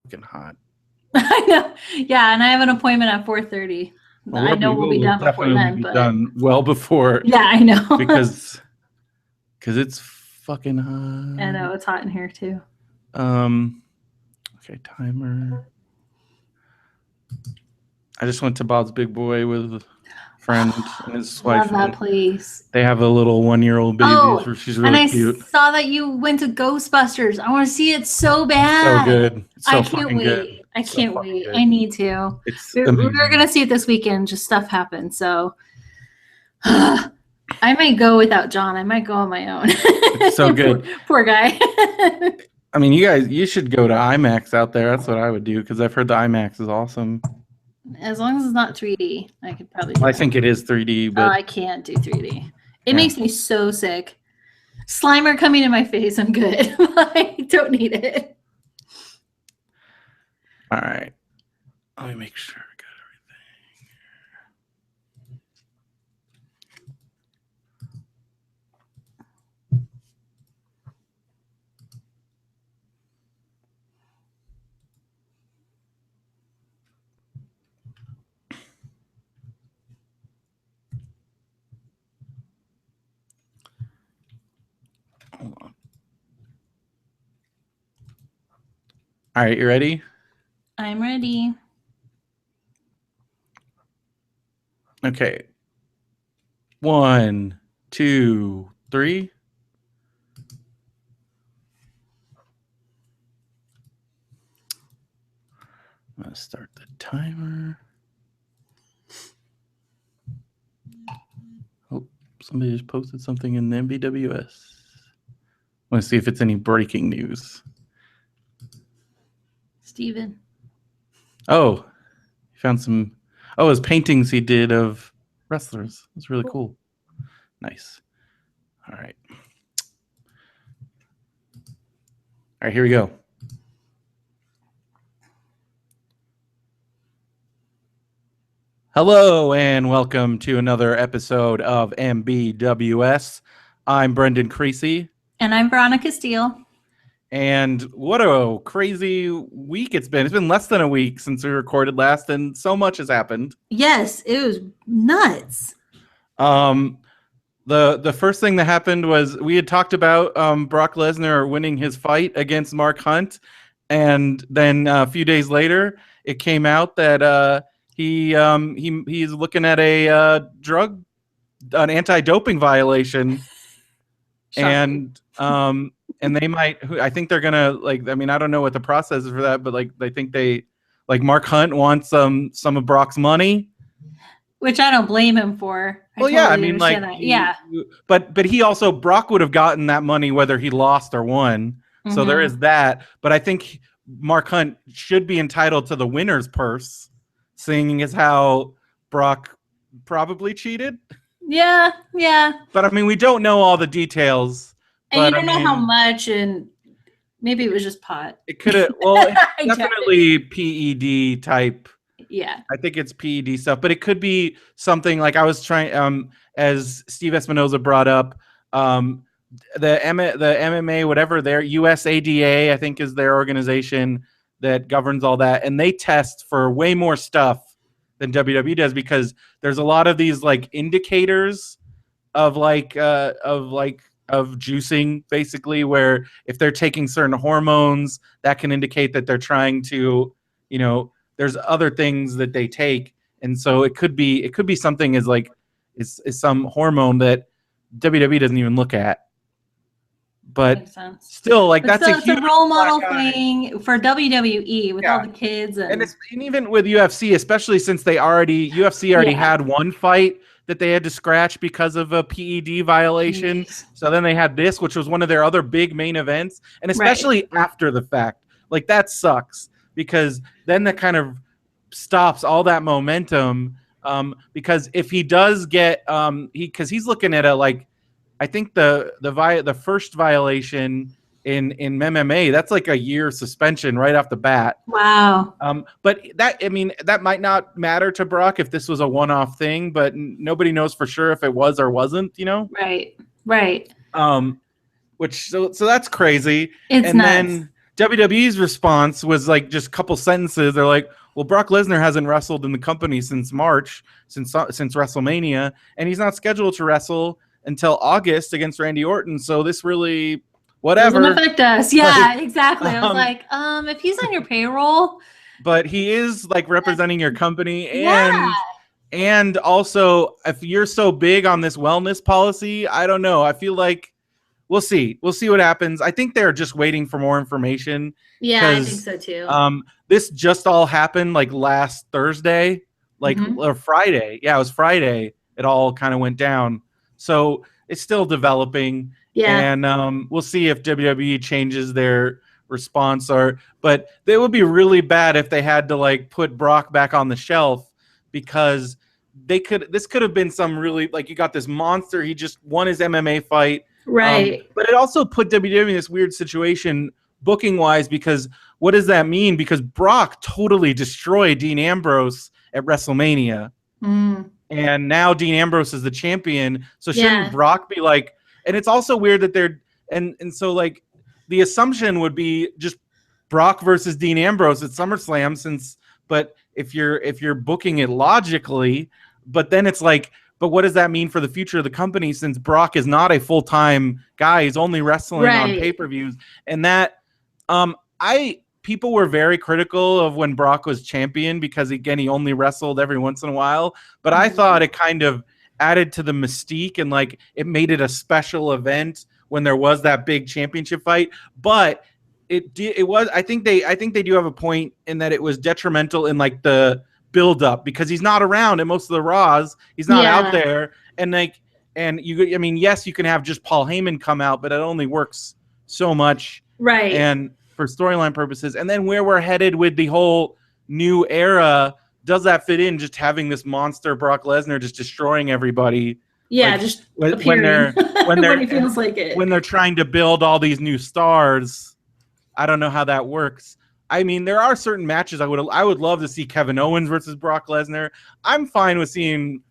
fucking hot. I know. Yeah, and I have an appointment at 4:30. Well, I know we'll be done before definitely then, be but done well before. yeah, I know. because it's fucking hot. I know it's hot in here too. Okay, timer. I just went to Bob's Big Boy with a friend and his wife. Love that place. They have a little 1-year-old baby. Oh, She's and really I cute. saw that you went to Ghostbusters. I want to see it so bad. So good. So I can't fucking wait. good. I So can't fucking wait. good. I need to. It's We amazing. were gonna see it this weekend. Just stuff happened, so I might go without John. I might go on my own. It's so good. Poor guy. I mean, you should go to IMAX out there. That's what I would do because I've heard the IMAX is awesome. As long as it's not 3D, I could probably do I that. think it is 3D, but I can't do 3D. It makes me so sick. Slimer coming in my face, I'm good. I don't need it. All right. Let me make sure I got everything. Hold on. All right, you ready? I'm ready. Okay. 1, 2, 3. I'm gonna start the timer. Oh, somebody just posted something in the MBWS. I want to see if it's any breaking news. Steven. Oh, he found some. Oh, his paintings he did of wrestlers. It's really cool. Nice. All right. All right, here we go. Hello and welcome to another episode of MBWS. I'm Brendan Creecy. And I'm Veronica Steele. And what a crazy week it's been. It's been less than a week since we recorded last, and so much has happened. Yes, it was nuts. The first thing that happened was we had talked about Brock Lesnar winning his fight against Mark Hunt, and then a few days later, it came out that he's looking at an anti-doping violation, and they might. I think they're gonna I mean, I don't know what the process is for that, but I think Mark Hunt wants some of Brock's money. Which I don't blame him for. Well, yeah, I mean, but he also, Brock would have gotten that money whether he lost or won. Mm-hmm. So there is that. But I think Mark Hunt should be entitled to the winner's purse, seeing as how Brock probably cheated. Yeah. But I mean, we don't know all the details. And you don't know how much, and maybe it was just pot. It could have, definitely PED type. Yeah, I think it's PED stuff, but it could be something like I was trying, as Steve Espinoza brought up, the MMA, whatever, their USADA, I think is their organization that governs all that, and they test for way more stuff than WWE does because there's a lot of these indicators of juicing, basically, where if they're taking certain hormones, that can indicate that they're trying to, there's other things that they take, and so it could be something as is some hormone that WWE doesn't even look at. But still, that's a huge role model thing for WWE with all the kids, and even with UFC, especially since UFC already had one fight that they had to scratch because of a PED violation. Jeez. So then they had this, which was one of their other big main events, and especially after the fact, that sucks. Because then that kind of stops all that momentum. Because if he does get, because he's looking at I think the first violation in MMA, that's a year suspension right off the bat. Wow. But that might not matter to Brock if this was a one-off thing, but nobody knows for sure if it was or wasn't. Right. So that's crazy. It's nuts. WWE's response was like just a couple sentences. They're like, well, Brock Lesnar hasn't wrestled in the company since March, since WrestleMania, and he's not scheduled to wrestle until August against Randy Orton. So this really, whatever, doesn't affect us. Yeah, like, exactly. I was like, if he's on your payroll, but he is like representing your company, yeah, and also if you're so big on this wellness policy, I don't know. I feel like we'll see what happens. I think they're just waiting for more information. Yeah, I think so too. This just all happened like last Thursday, like or Friday. Yeah, it was Friday. It all kind of went down. So it's still developing. Yeah. And we'll see if WWE changes their response, but it would be really bad if they had to like put Brock back on the shelf, because this could have been some really, like, you got this monster, he just won his MMA fight. Right. But it also put WWE in this weird situation booking wise, because what does that mean? Because Brock totally destroyed Dean Ambrose at WrestleMania. And now Dean Ambrose is the champion. So shouldn't Brock be like, and it's also weird that they're, and so like the assumption would be just Brock versus Dean Ambrose at SummerSlam, but if you're booking it logically, but then it's like, but what does that mean for the future of the company, since Brock is not a full-time guy? He's only wrestling on pay-per-views. And that people were very critical of when Brock was champion, because again, he only wrestled every once in a while. But I thought it kind of added to the mystique, and like it made it a special event when there was that big championship fight. But it was, I think they do have a point in that it was detrimental in like the build up, because he's not around in most of the Raws. He's not out there. And like, I mean, yes, you can have just Paul Heyman come out, but it only works so much. Right. And for storyline purposes. And then where we're headed with the whole new era, does that fit in, just having this monster Brock Lesnar just destroying everybody? Yeah, like, just when when he feels like it. When they're trying to build all these new stars, I don't know how that works. I mean, there are certain matches I would love to see Kevin Owens versus Brock Lesnar. I'm fine with seeing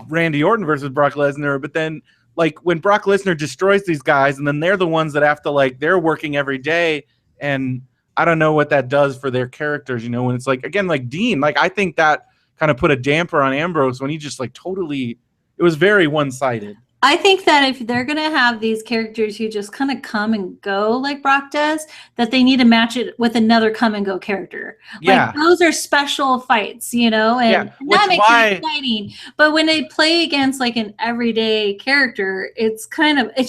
Randy Orton versus Brock Lesnar, but then like when Brock Lesnar destroys these guys, and then they're the ones that have to, like, they're working every day, and I don't know what that does for their characters, you know, when it's like, again, like Dean, like I think that kind of put a damper on Ambrose when he just like totally, it was very one-sided. I think that if they're going to have these characters who just kind of come and go like Brock does, that they need to match it with another come and go character. Yeah. Like those are special fights, you know, and that makes it exciting. But when they play against like an everyday character, it's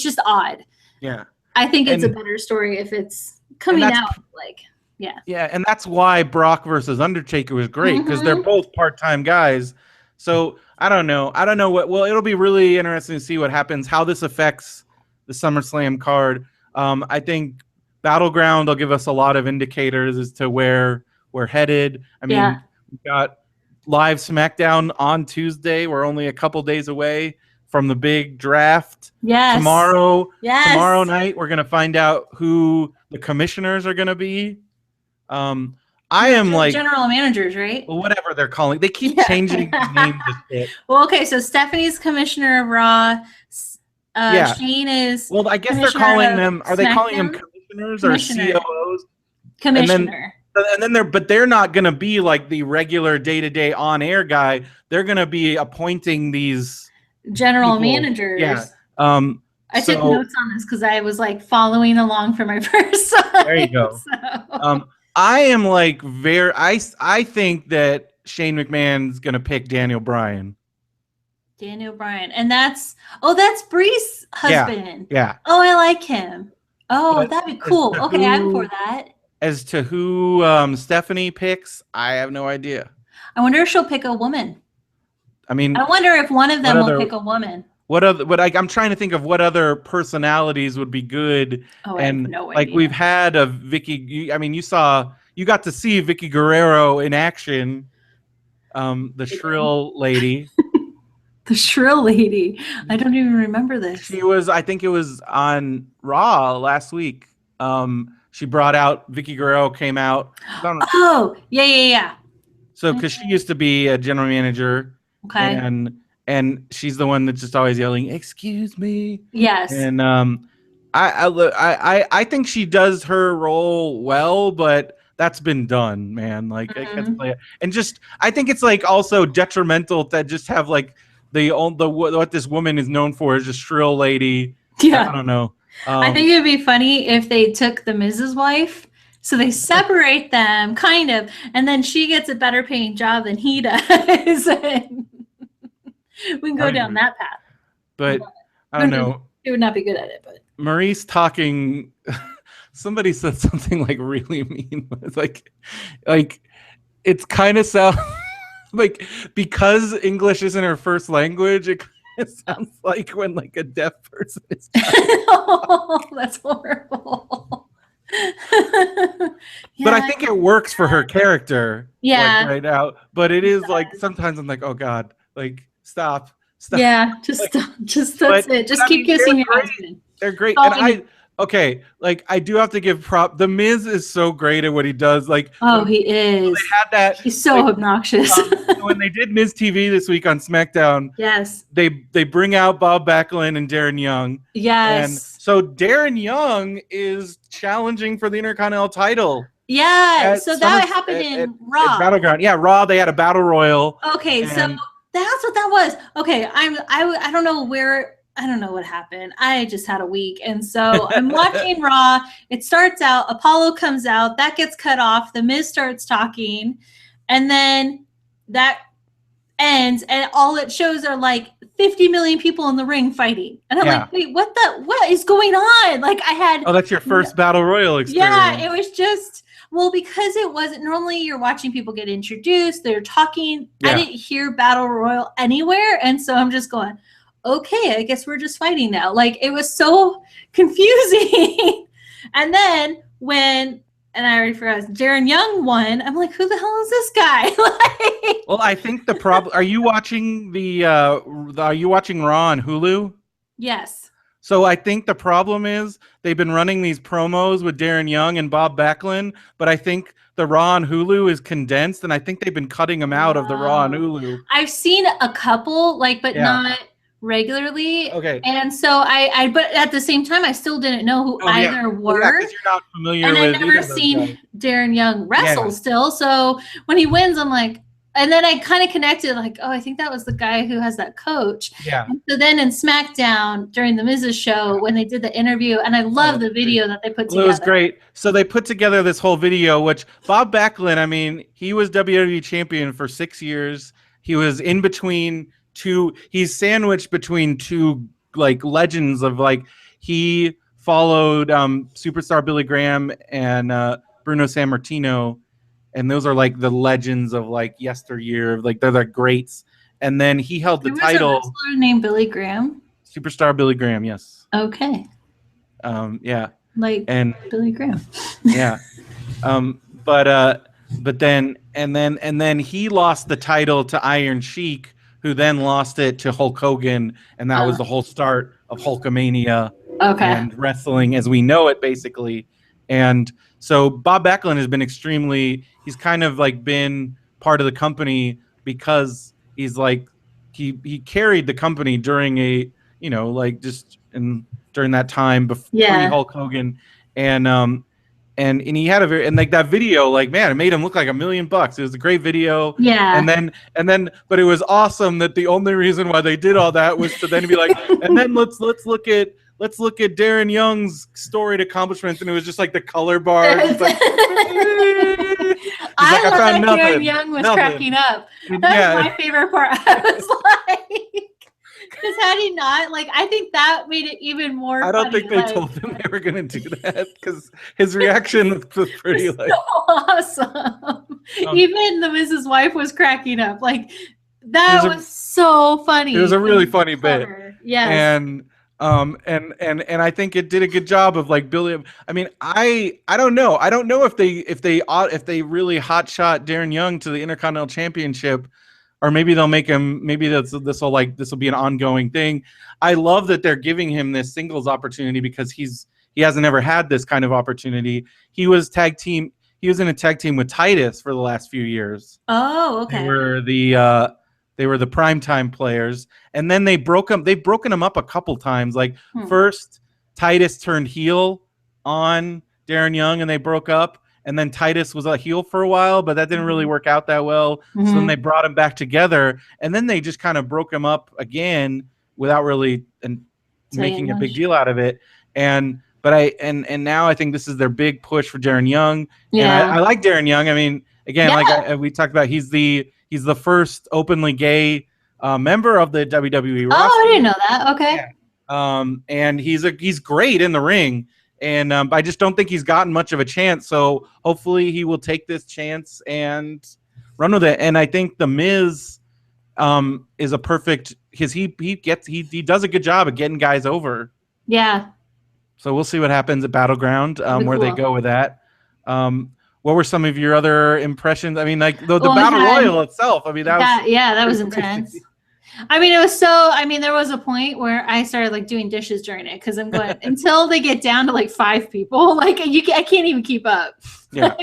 just odd. Yeah. I think it's a better story if it's coming out like, Yeah, and that's why Brock versus Undertaker was great, because they're both part-time guys. So I don't know what. Well, it'll be really interesting to see what happens, how this affects the SummerSlam card. I think Battleground will give us a lot of indicators as to where we're headed. I mean, we've got live SmackDown on Tuesday. We're only a couple days away from the big draft. Yes. Tomorrow night, we're gonna find out who the commissioners are gonna be. I am like general managers, right? Well, whatever they're calling. They keep changing the name to shit. Well, okay, so Stephanie's commissioner of Raw. Shane is. Well, I guess they're calling them. Are they calling them commissioners or COOs? Commissioner. And then they're not going to be like the regular day-to-day on-air guy. They're going to be appointing these general managers. Yeah. I took notes on this because I was like following along for my first time. There you go. So. I am like I think that Shane McMahon's gonna pick Daniel Bryan. And that's Bree's husband. Yeah. Oh, I like him. Oh, that'd be cool. Okay, I'm for that. As to who Stephanie picks, I have no idea. I wonder if she'll pick a woman. I mean, I wonder if one of them will pick a woman. I'm trying to think of what other personalities would be good. Oh, I have no like idea. We've had a Vicky. I mean, you got to see Vicky Guerrero in action. The shrill lady. The shrill lady. I don't even remember this. I think it was on Raw last week. She brought out, Vicky Guerrero came out. Oh, yeah. So, because she used to be a general manager. Okay. And she's the one that's just always yelling, "Excuse me." Yes. And I think she does her role well, but that's been done, man. Like I can't play it, and just I think it's like also detrimental to just have like the what this woman is known for is just shrill lady. Yeah, I don't know. I think it'd be funny if they took the Mrs. Wife, so they separate them, kind of, and then she gets a better paying job than he does. We can go down that path. But I don't know. He would not be good at it, but Maurice talking. Somebody said something like really mean. It's like it's kind of sound like because English isn't her first language. It kind of sounds like when like a deaf person is. Oh, that's horrible. But I think it works for her character. Yeah. Like, right now, but it is like sometimes I'm like, oh God, like stop. Yeah, just like, stop. Just that's it. Just keep kissing your husband. They're great, and I do have to give prop. The Miz is so great at what he does. Like, he is. They had that. He's so obnoxious. When they did Miz TV this week on SmackDown, yes, they bring out Bob Backlund and Darren Young. Yes, and so Darren Young is challenging for the Intercontinental title. Yeah, so that happened in Raw. Battleground, yeah, Raw. They had a battle royal. Okay, so that's what that was. Okay, I don't know where. I don't know what happened. I just had a week. And so I'm watching Raw. It starts out, Apollo comes out, that gets cut off. The Miz starts talking. And then that ends. And all it shows are like 50 million people in the ring fighting. And I'm like, wait, what is going on? Like I had. Oh, that's your first battle royal experience. Yeah, it was just. Well, because it wasn't normally you're watching people get introduced. They're talking. Yeah. I didn't hear battle royal anywhere. And so I'm just going, okay, I guess we're just fighting now. Like it was so confusing. And then when, and I already forgot, Darren Young won. I'm like, who the hell is this guy? Like, well, I think the problem. Are you watching Are you watching Raw on Hulu? Yes. So I think the problem is they've been running these promos with Darren Young and Bob Backlund, but I think the Raw on Hulu is condensed, and I think they've been cutting them out of the Raw on Hulu. I've seen a couple, but not regularly. Okay. And so I but at the same time I still didn't know who either were. Yeah, because you're not familiar and with I've never seen Darren Young wrestle still. So when he wins, I'm like, and then I kind of connected like, oh, I think that was the guy who has that coach. Yeah. And so then in SmackDown during the Miz's show when they did the interview, and I love the video that they put together. It was great. So they put together this whole video, which Bob Backlund, I mean, he was WWE champion for 6 years. He was in between he's sandwiched between two like legends of like he followed superstar Billy Graham and Bruno Sammartino, and those are like the legends of like yesteryear, like they're the greats. And then he held the title. Was a wrestler named Billy Graham? Superstar Billy Graham, yes. Okay. Yeah. Like Billy Graham. Yeah. But then he lost the title to Iron Sheik, who then lost it to Hulk Hogan, and that was the whole start of Hulkamania and wrestling as we know it, basically. And so Bob Backlund has been he's kind of like been part of the company because he's like, he carried the company during during that time before Hulk Hogan. And he had like that video, like, man, it made him look like $1 million. It was a great video. Yeah. And then, but it was awesome that the only reason why they did all that was to then be like, and then let's look at Darren Young's storied accomplishments, and it was just like the color bar. Like, I love that Darren Young was cracking up. That was my favorite part. I was like. Because had he not, I think that made it even more I don't think they told him they were going to do that because his reaction was pretty so awesome. Even the Mrs. Wife was cracking up. That was so funny. It was a really funny bit. Yes. And I think it did a good job of Billy. I mean, I don't know. I don't know if they really hotshot Darren Young to the Intercontinental Championship. Or maybe they'll make him. Maybe this will be an ongoing thing. I love that they're giving him this singles opportunity because he hasn't ever had this kind of opportunity. He was in a tag team with Titus for the last few years. Oh, okay. They were the primetime players, and then they broke them. They've broken them up a couple times. First, Titus turned heel on Darren Young and they broke up. And then Titus was a heel for a while, but that didn't really work out that well. So then they brought him back together, and then they just kind of broke him up again without really making a big deal out of it. And now I think this is their big push for Darren Young. Yeah. And I like Darren Young. I mean, again, like we talked about, he's the first openly gay member of the WWE roster. Oh, I didn't know that. Okay. Yeah. And he's great in the ring. And I just don't think he's gotten much of a chance. So hopefully he will take this chance and run with it. And I think the Miz is a perfect, because he does a good job of getting guys over. Yeah. So we'll see what happens at Battleground, where they go with that. What were some of your other impressions? I mean, like the Battle Royal itself. I mean, that was intense. I mean, there was a point where I started like doing dishes during it because I'm going until they get down to like 5 people. Like I can't even keep up. Yeah,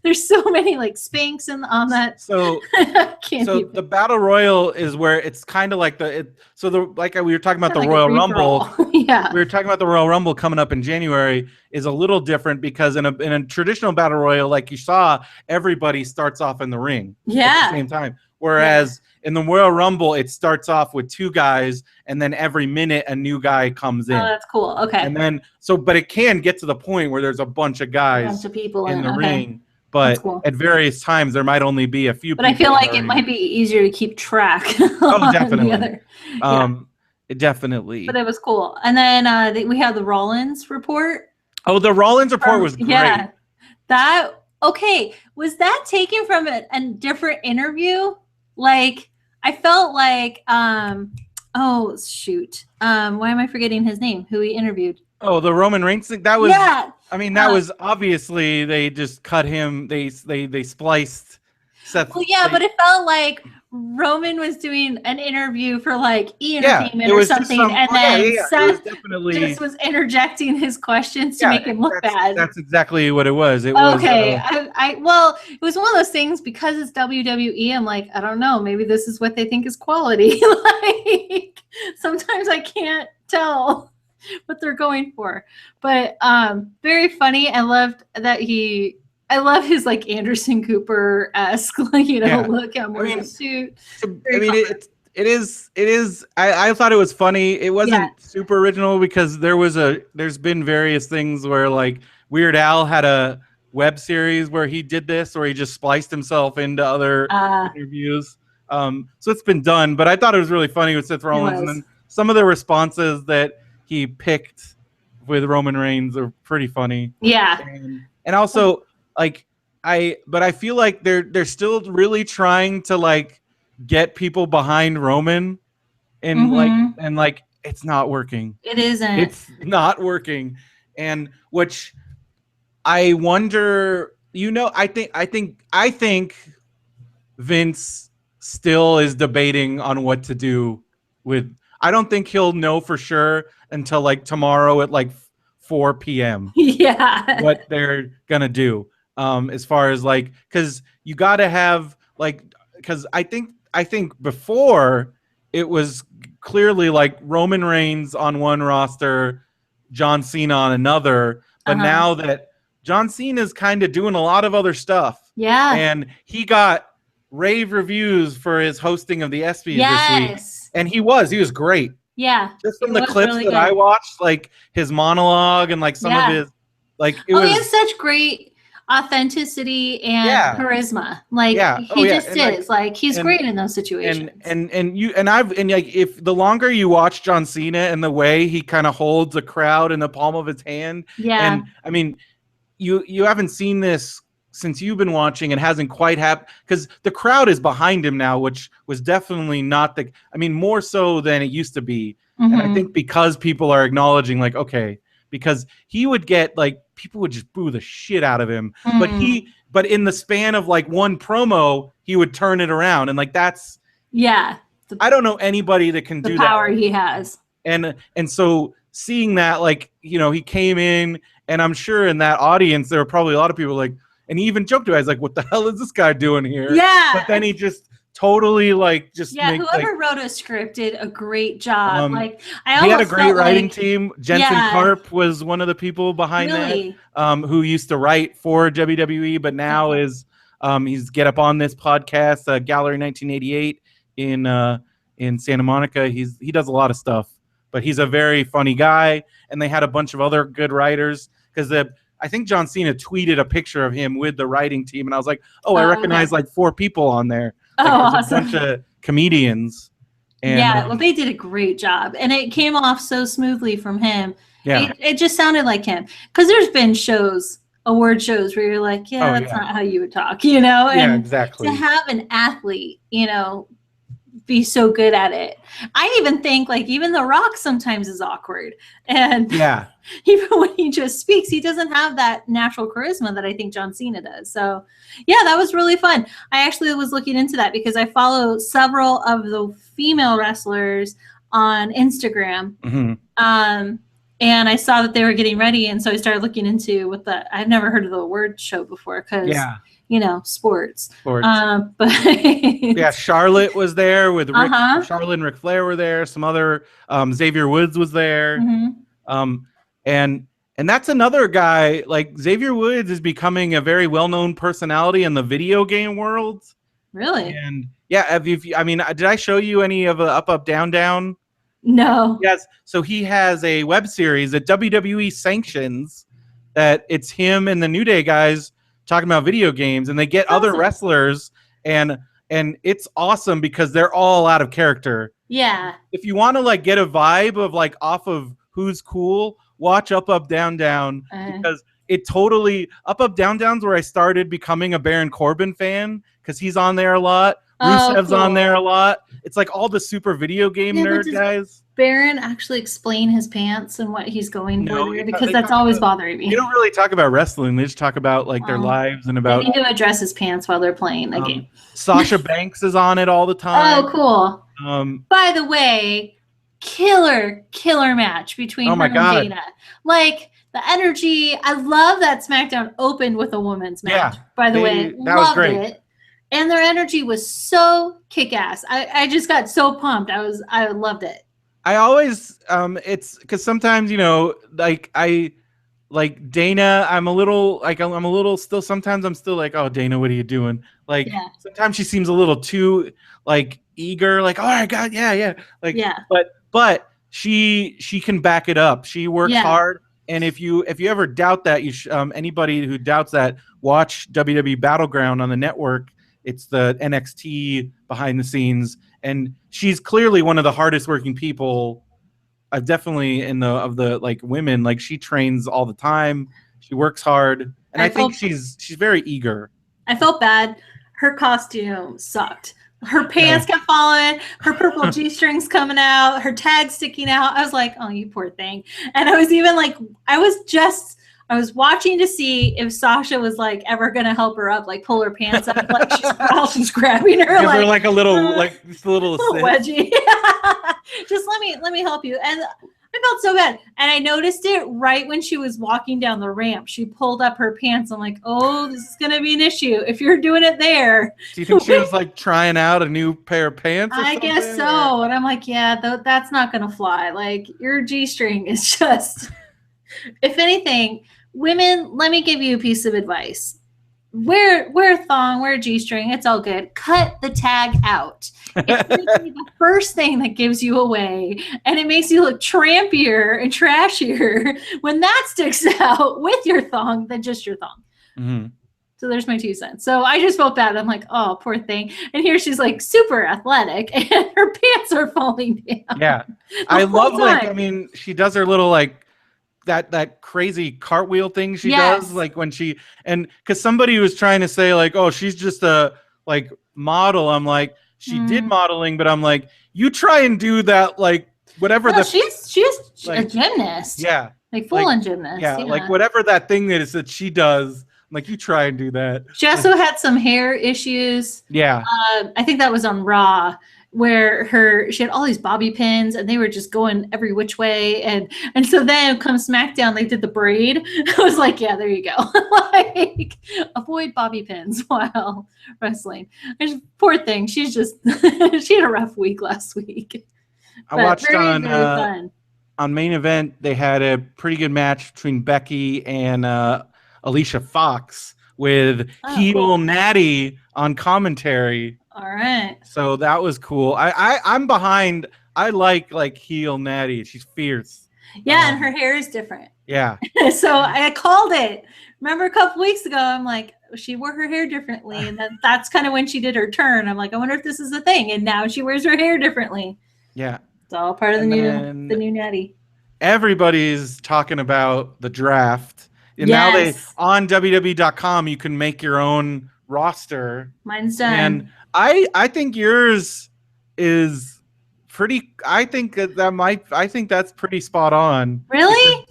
there's so many like Spanx on that. So the Battle Royal is where it's kind of like we were talking about the Royal Rumble. Yeah, we were talking about the Royal Rumble coming up in January is a little different because in a traditional Battle Royal, like you saw, everybody starts off in the ring at the same time, whereas in the Royal Rumble, it starts off with 2 guys, and then every minute a new guy comes in. Oh, that's cool. Okay. And then but it can get to the point where there's a bunch of guys, people in the ring, but at various times there might only be a few. But I feel like it might be easier to keep track. Oh, definitely. Definitely. But it was cool. And then we had the Rollins report. Oh, the Rollins report was great. Yeah. Was that taken from a different interview? Like, I felt like, oh shoot, why am I forgetting his name? Who he interviewed? Oh, the Roman Reigns thing. That was. Yeah. I mean, that was obviously they just cut him. They spliced Seth. Well, yeah, but it felt like Roman was doing an interview for like E-Entertainment or something, and then Seth just was interjecting his questions to make him look bad. That's exactly what it was. It was one of those things because it's WWE. I'm like, I don't know, maybe this is what they think is quality. Like sometimes I can't tell what they're going for, but very funny. I loved that I love his like Anderson Cooper-esque, look at more in a suit. I mean, it is. I thought it was funny. It wasn't super original because there's been various things where like Weird Al had a web series where he did this, or he just spliced himself into other interviews. So it's been done, but I thought it was really funny with Seth Rollins, and then some of the responses that he picked with Roman Reigns are pretty funny. Yeah, and also. But I feel like they're still really trying to like get people behind Roman, and it's not working. It isn't. It's not working, and which I wonder. I think Vince still is debating on what to do with. I don't think he'll know for sure until like tomorrow at like 4 p.m. Yeah, what they're gonna do. As far as like, because you got to have like, because I think before it was clearly like Roman Reigns on one roster, John Cena on another, but now that John Cena is kind of doing a lot of other stuff, and he got rave reviews for his hosting of the ESPYs this week, and he was great. Yeah, just from the clips really that I watched, like his monologue and like some of his, like it was. He has such great authenticity and charisma, like he just is like he's great in those situations. And if the longer you watch John Cena and the way he kind of holds a crowd in the palm of his hand, and I mean, you haven't seen this since you've been watching. It hasn't quite happened because the crowd is behind him now, which was definitely not more so than it used to be. And I think because people are acknowledging like, okay, because he would get like people would just boo the shit out of him, but in the span of like one promo, he would turn it around, and like that's I don't know anybody that can do that. The power he has, and so seeing that, like he came in, and I'm sure in that audience there were probably a lot of people like, and he even joked to us like, what the hell is this guy doing here? Yeah, but then he just totally like just Yeah, make whoever like wrote a script did a great job. Like I he had a almost great felt writing like, team. Jensen yeah, Karp was one of the people behind really. that, who used to write for WWE, but now Okay. is he's get up on this podcast, Gallery 1988 in Santa Monica. He does a lot of stuff, but he's a very funny guy. And they had a bunch of other good writers because I think John Cena tweeted a picture of him with the writing team, and I was like, oh, I recognize like 4 people on there. Like Oh, there's awesome. a bunch of comedians. And, yeah, well, they did a great job, and it came off so smoothly from him. Yeah, it just sounded like him. Because there's been award shows, where you're like, yeah, that's not how you would talk, you know. Yeah, and exactly. to have an athlete, you know, be so good at it. I even think like even The Rock sometimes is awkward, and Yeah. even when he just speaks, he doesn't have that natural charisma that I think John Cena does. So yeah, that was really fun. I actually was looking into that because I follow several of the female wrestlers on Instagram. And I saw that they were getting ready, and so I started looking into I've never heard of the award show before because you know, sports. But yeah, Charlotte was there with Charlotte and Ric Flair were there. Some other Xavier Woods was there. And that's another guy. Like Xavier Woods is becoming a very well-known personality in the video game world. Really? And yeah, I mean, did I show you any of the Up Up Down Down? No. Yes. So he has a web series that WWE sanctions that it's him and the New Day guys talking about video games, and they get other wrestlers, and it's awesome because they're all out of character. Yeah. If you want to like get a vibe of like off of who's cool, watch Up Up Down Down because it totally Up Up Down Down's where I started becoming a Baron Corbin fan because he's on there a lot. Rusev's on there a lot. It's like all the super video game nerd guys. Baron actually explain his pants and what he's going for there? Because that's always bothering me. They don't really talk about wrestling. They just talk about like their lives and about. They need to address his pants while they're playing the game. Sasha Banks is on it all the time. Oh, cool. By the way, killer match between her and Dana. Like the energy. I love that SmackDown opened with a women's match. By the way, that was great. It. And their energy was so kick-ass. I just got so pumped. I loved it. I always it's because sometimes, you know, like Dana, I'm a little still, sometimes I'm still like, oh, Dana, what are you doing? Like sometimes she seems a little too like eager, like, oh my God, yeah. Like but she can back it up. She works hard. And if you ever doubt that, anybody who doubts that, watch WWE Battleground on the network. It's the NXT behind the scenes, and she's clearly one of the hardest working people. Definitely of the like women. Like she trains all the time. She works hard, and I think she's very eager. I felt bad. Her costume sucked. Her pants kept falling. Her purple G-strings coming out. Her tag sticking out. I was like, oh, you poor thing. And I was even like, I was watching to see if Sasha was like ever gonna help her up, like pull her pants up, like while she's grabbing her, give her like a little, just a little wedgie. Just let me help you. And I felt so bad, and I noticed it right when she was walking down the ramp. She pulled up her pants. I'm like, oh, this is gonna be an issue if you're doing it there. Do you think she was like trying out a new pair of pants? I guess so. And I'm like, yeah, that's not gonna fly. Like your G-string is just. If anything, women, let me give you a piece of advice. Wear a thong, wear a G-string. It's all good. Cut the tag out. It's the first thing that gives you away, and it makes you look trampier and trashier when that sticks out with your thong than just your thong. Mm-hmm. So there's my 2 cents. So I just felt bad. I'm like, oh, poor thing. And here she's like super athletic, and her pants are falling down. Yeah, I love like, I mean, she does her little like. That crazy cartwheel thing she does, like when and because somebody was trying to say like, oh, she's just a like model. I'm like, she did modeling, but I'm like, you try and do that like whatever. No, she's like, a gymnast. Yeah, like full on gymnast. Yeah, like whatever that thing that is that she does. I'm like, you try and do that. She also had some hair issues. Yeah, I think that was on Raw. where she had all these bobby pins and they were just going every which way, and so then come SmackDown they did the braid. I was like, yeah, there you go. Like, avoid bobby pins while wrestling. Poor thing, she's just she had a rough week last week. I watched very fun. On Main Event. They had a pretty good match between Becky and Alicia Fox with heel Natty on commentary. All right. So that was cool. I'm behind. I like heel Natty. She's fierce. Yeah, and her hair is different. Yeah. So I called it. Remember a couple weeks ago, I'm like, she wore her hair differently, and that's kind of when she did her turn. I'm like, I wonder if this is a thing, and now she wears her hair differently. Yeah. It's all part of the new Natty. Everybody's talking about the draft. And now on WWE.com you can make your own roster. Mine's done. And I think yours is pretty. I think that's pretty spot on. Really?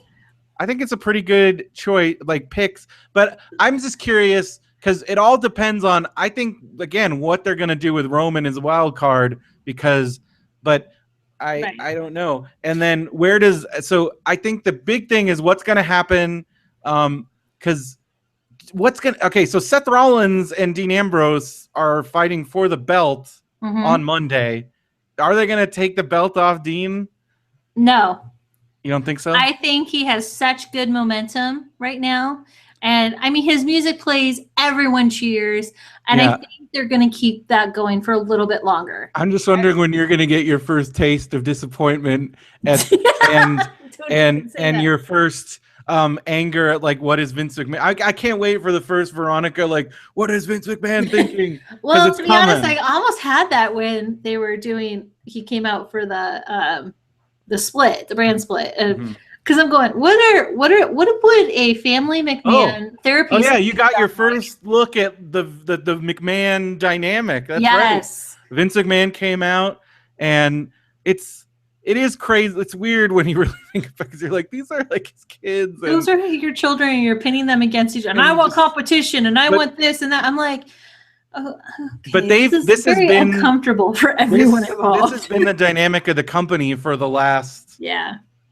I think it's a pretty good choice, like picks. But I'm just curious because it all depends on. I think again what they're gonna do with Roman as a wild card I don't know. And then so I think the big thing is what's gonna happen. Because so Seth Rollins and Dean Ambrose are fighting for the belt on Monday. Are they going to take the belt off Dean? No. You don't think so? I think he has such good momentum right now. And I mean, his music plays, everyone cheers. And I think they're going to keep that going for a little bit longer. I'm just wondering when you're going to get your first taste of disappointment and your first anger at like what is Vince McMahon. I can't wait for the first Veronica, like what is Vince McMahon thinking? Well, to be honest, I almost had that when they were he came out for the split, the brand split. Because I'm going, what would a family McMahon therapy? Oh yeah, you got your first look at the McMahon dynamic. That's right. Vince McMahon came out, and it is crazy. It's weird when you really think about it, because you're like, these are like his kids. Those are your children, and you're pinning them against each other. And I want competition, and I want this and that. I'm like, oh, okay. But this has been uncomfortable for everyone involved. This has been the dynamic of the company for the last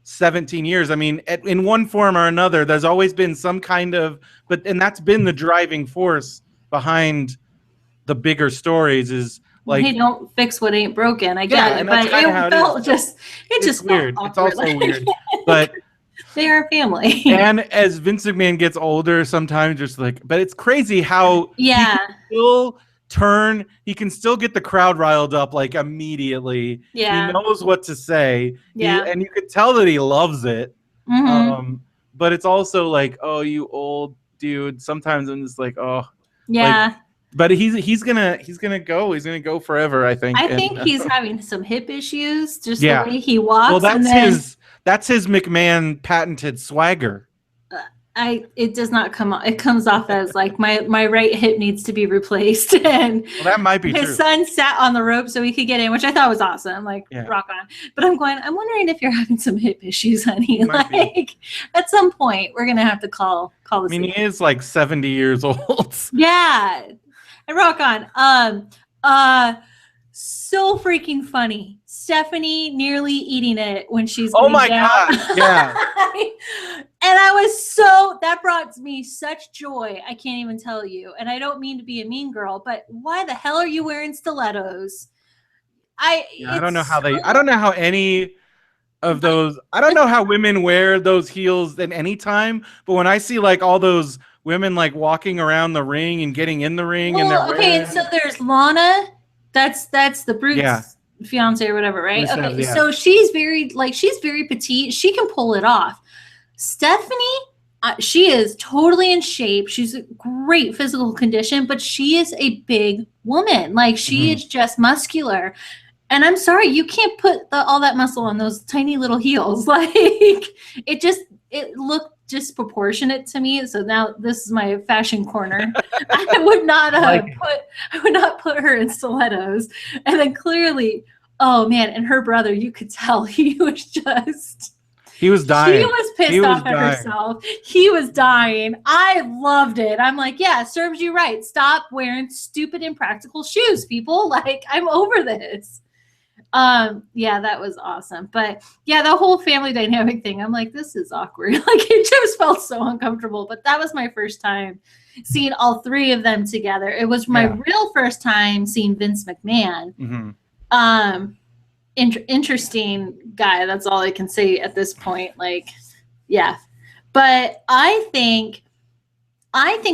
17 years. I mean, in one form or another, there's always been some kind of, and that's been the driving force behind the bigger stories is like, hey, don't fix what ain't broken. I get it, but it felt just weird. It's also weird, but they are family. And as Vince McMahon gets older, sometimes just like, but it's crazy how he can still get the crowd riled up like immediately. He knows what to say. And you could tell that he loves it. But it's also like, oh, you old dude. Sometimes I'm just like, oh, but he's gonna go. He's gonna go forever, I think. I think he's having some hip issues, just the way he walks. Well, that's his McMahon patented swagger. It does not come off. It comes off as like my right hip needs to be replaced, and that might be his true. son sat on the rope so he could get in, which I thought was awesome. Like rock on. But I'm wondering if you're having some hip issues, honey. Like at some point we're gonna have to call this. I mean, he is like 70 years old. Yeah. And rock on. So freaking funny. Stephanie nearly eating it when she's oh my god, yeah. And that brought me such joy. I can't even tell you. And I don't mean to be a mean girl, but why the hell are you wearing stilettos? I don't know how any of those. I don't know how women wear those heels at any time. But when I see like all those women like walking around the ring and getting in the ring, and they're and so there's Lana. That's the Brute's fiance or whatever, right? Okay, so she's very petite. She can pull it off. Stephanie, she is totally in shape. She's a great physical condition, but she is a big woman. Like she is just muscular. And I'm sorry, you can't put all that muscle on those tiny little heels. Like it looked disproportionate to me. So now this is my fashion corner. I would not put her in stilettos. And then clearly, oh man, and her brother, you could tell he was dying. She was pissed off at herself. He was dying. I loved it. I'm like, yeah, serves you right. Stop wearing stupid impractical shoes, people. Like, I'm over this. Yeah, that was awesome. But yeah, the whole family dynamic thing, I'm like, this is awkward. Like, it just felt so uncomfortable. But that was my first time seeing all three of them together. It was my real first time seeing Vince McMahon. Interesting guy. That's all I can say at this point. Like, yeah. But I think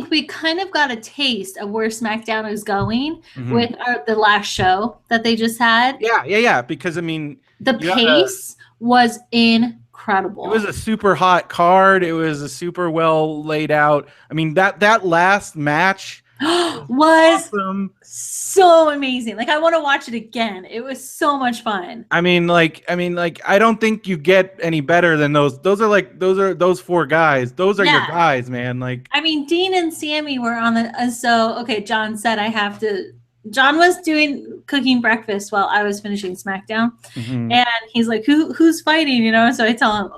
we kind of got a taste of where SmackDown is going with the last show that they just had. Yeah. Because I mean, the pace was incredible. It was a super hot card. It was a super well laid out. I mean, that last match was awesome. So amazing. Like, I want to watch it again. It was so much fun. I mean, I don't think you get any better than those. Those are those four guys. Those are your guys, man. Like, I mean, Dean and Sammy were on the. So okay, John said I have to. John was cooking breakfast while I was finishing SmackDown, and he's like, "Who's fighting?" You know. So I tell him,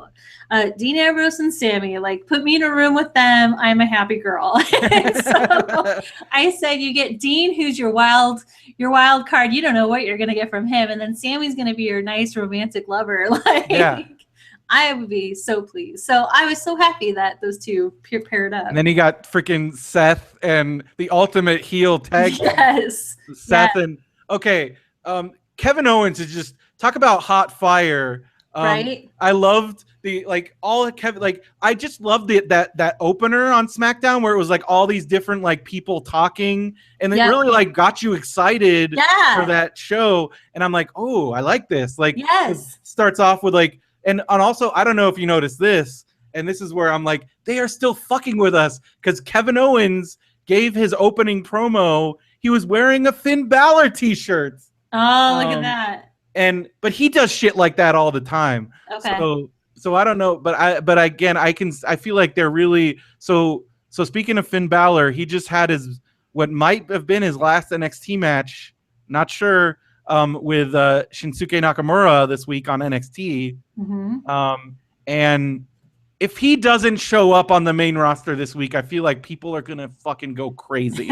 Dean Ambrose and Sammy. Like, put me in a room with them. I'm a happy girl. So I said, you get Dean, who's your wild card. You don't know what you're gonna get from him, and then Sammy's gonna be your nice romantic lover. Like, I would be so pleased. So I was so happy that those two paired up. And then he got freaking Seth and the ultimate heel tag. Yes. Seth and Kevin Owens is just talk about hot fire. Right. I loved I just loved that opener on SmackDown where it was like all these different like people talking and it really like got you excited for that show. And I'm like, oh, I like this. Like, it starts off with like, and also, I don't know if you noticed this, and this is where I'm like, they are still fucking with us because Kevin Owens gave his opening promo. He was wearing a Finn Balor t-shirt. Oh, look at that. But he does shit like that all the time. Okay. So I don't know, but I feel like they're really so speaking of Finn Balor, he just had what might have been his last NXT match. Not sure. With Shinsuke Nakamura this week on NXT. And if he doesn't show up on the main roster this week, I feel like people are going to fucking go crazy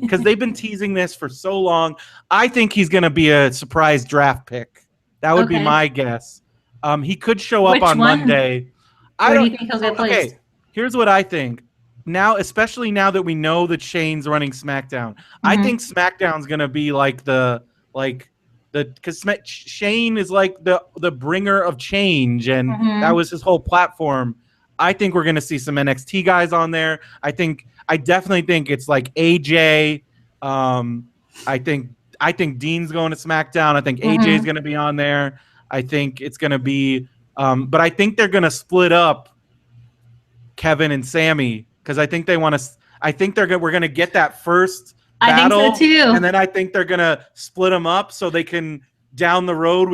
because they've been teasing this for so long. I think he's going to be a surprise draft pick. That would be my guess. He could show up on Monday. Where do you think he'll get placed? Okay, here's what I think. Now, especially now that we know that Shane's running SmackDown, I think SmackDown's going to be like because Shane is like the bringer of change, and that was his whole platform. I think we're gonna see some NXT guys on there. I definitely think it's like AJ. I think Dean's going to SmackDown. I think AJ is gonna be on there. I think it's gonna be, but I think they're gonna split up Kevin and Sammy because I think they want to. I think we're gonna get that first battle, I think so too. And then I think they're gonna split them up so they can down the road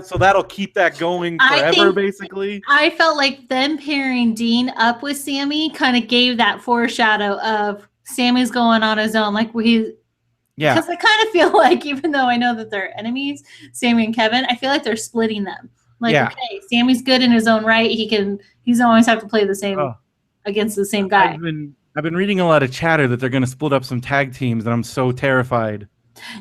so that'll keep that going forever. Basically, I felt like them pairing Dean up with Sammy kind of gave that foreshadow of Sammy's going on his own, like because I kind of feel like even though I know that they're enemies, Sammy and Kevin, I feel like they're splitting them. Like, okay, Sammy's good in his own right. He's always have to play the same against the same guy. I've been reading a lot of chatter that they're going to split up some tag teams, and I'm so terrified.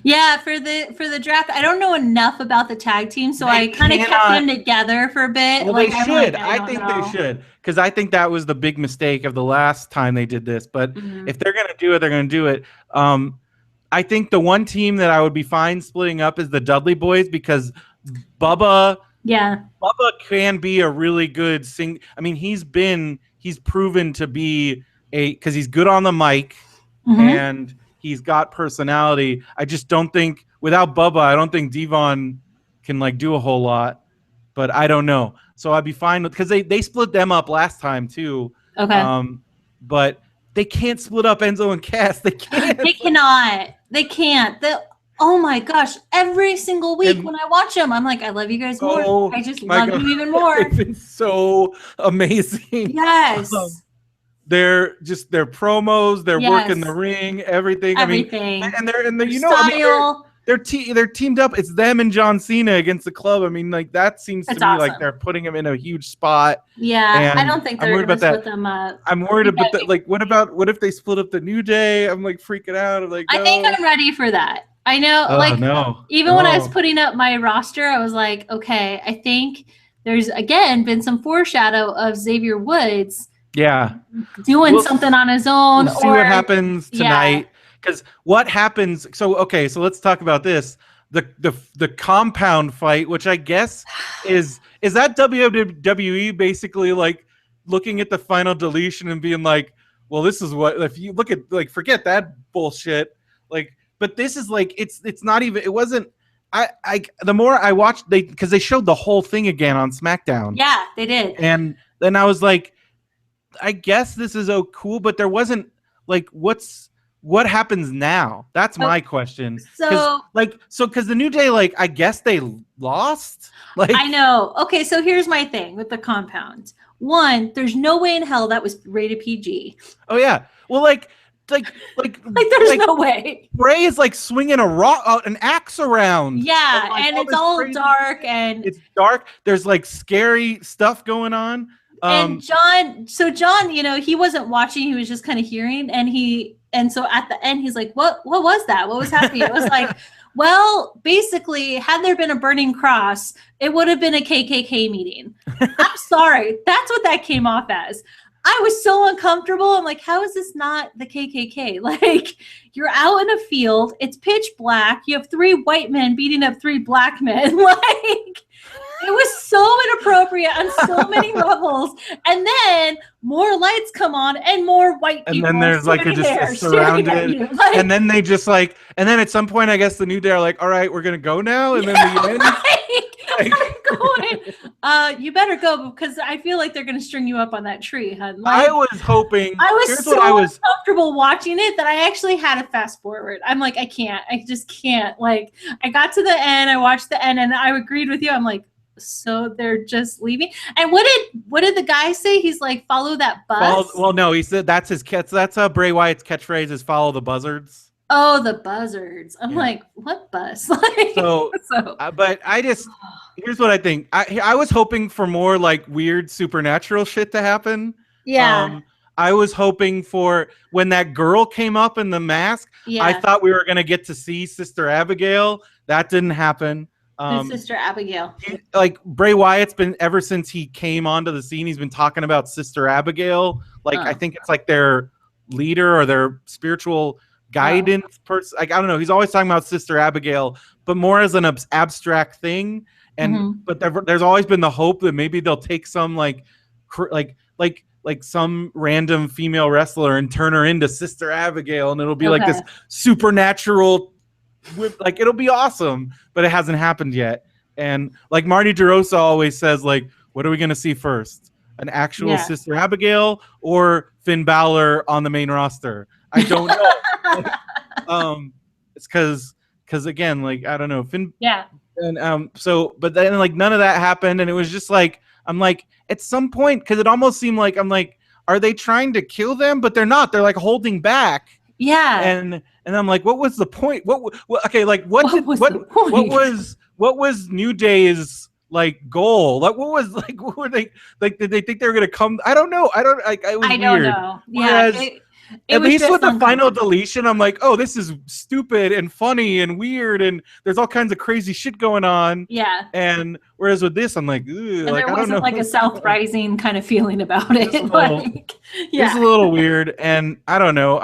Yeah, for the draft, I don't know enough about the tag team, so I kind of kept them together for a bit. Well, they should. I think they should, because I think that was the big mistake of the last time they did this. But if they're going to do it, they're going to do it. I think the one team that I would be fine splitting up is the Dudley Boys because Bubba can be a really good I mean, he's proven to be because he's good on the mic and he's got personality. I just don't think without Bubba, I don't think Devon can like do a whole lot, but I don't know. So I'd be fine because they split them up last time too. Okay. But they can't split up Enzo and Cass. They can't. They cannot. They can't. Oh my gosh! Every single week when I watch them, I'm like, I love you guys more. I just love you even more. It's been so amazing. Yes. Their promos, their work in the ring, everything. Everything. I mean, and they're you know, I mean, they're teamed up. It's them and John Cena against the club. I mean, like that seems to me like they're putting him in a huge spot. Yeah, I don't think they're going to split them up. I'm worried about that. Like, what if they split up the New Day? I'm like freaking out. I'm like, no. I think I'm ready for that. I know. Oh Like, no. even when I was putting up my roster, I was like, okay, I think there's again been some foreshadow of Xavier Woods. Yeah. Doing something on his own. We'll see what happens tonight. Because what happens? So okay, so let's talk about this. The compound fight, which I guess is that WWE basically like looking at the final deletion and being like, well, this is what if you look at like forget that bullshit. Like, but this is like it's not even it wasn't. I the more I watched because they showed the whole thing again on SmackDown. Yeah, they did. And then I was like, I guess this is cool, but there wasn't like what happens now? That's my question. So because the New Day, like, I guess they lost. Like, I know. Okay, so here's my thing with the compound. One, there's no way in hell that was rated PG. Oh yeah. Well, like there's no way. Bray is like swinging an axe around. Yeah, and it's all dark and it's dark. There's like scary stuff going on. And John, he wasn't watching, he was just kind of hearing, and so at the end he's like, what was that? What was happening? It was like, well, basically, had there been a burning cross, it would have been a KKK meeting. I'm sorry. That's what that came off as. I was so uncomfortable. I'm like, how is this not the KKK? Like, you're out in a field, it's pitch black, you have 3 white men beating up 3 black men. Like, it was so inappropriate on so many levels. And then more lights come on and more white people. And then there's like just surrounded. Like, and then they just like, and then at some point, I guess the New Day are like, all right, we're going to go now. And then we end. I'm going. You better go because I feel like they're going to string you up on that tree, hun. Like, I was hoping. I was so uncomfortable watching it that I actually had to fast forward. I'm like, I can't. I just can't. Like, I got to the end. I watched the end, and I agreed with you. I'm like, so they're just leaving. And what did the guy say? He's like, follow that buzz. Well, no, he said that's his catch. That's Bray Wyatt's catchphrase is follow the buzzards. Oh, the buzzards. I'm like, what buzz? Like, but I just here's what I think. I was hoping for more like weird supernatural shit to happen. Yeah. I was hoping for when that girl came up in the mask. Yeah. I thought we were gonna get to see Sister Abigail. That didn't happen. Sister Abigail. Like Bray Wyatt's been ever since he came onto the scene. He's been talking about Sister Abigail. Like I think it's like their leader or their spiritual guidance person. Like I don't know. He's always talking about Sister Abigail, but more as an abstract thing. And but there's always been the hope that maybe they'll take some like some random female wrestler and turn her into Sister Abigail, and it'll be like this supernatural. Like it'll be awesome, but it hasn't happened yet. And like Marty DeRosa always says, like, what are we gonna see first? An actual Sister Abigail or Finn Balor on the main roster? I don't know. It's because again, like I don't know, Finn. Yeah. And but then like none of that happened, and it was just like I'm like at some point because it almost seemed like I'm like, are they trying to kill them? But they're not. They're like holding back. Yeah. And I'm like, what was the point? What was New Day's like goal? Like what were they like? Did they think they were gonna come? I don't know. I don't know. Yeah. At least with the final deletion, I'm like, oh, this is stupid and funny and weird, and there's all kinds of crazy shit going on. Yeah. And whereas with this, I'm like, and like, there wasn't like a South Rising kind of feeling about it. It's a little weird, and I don't know.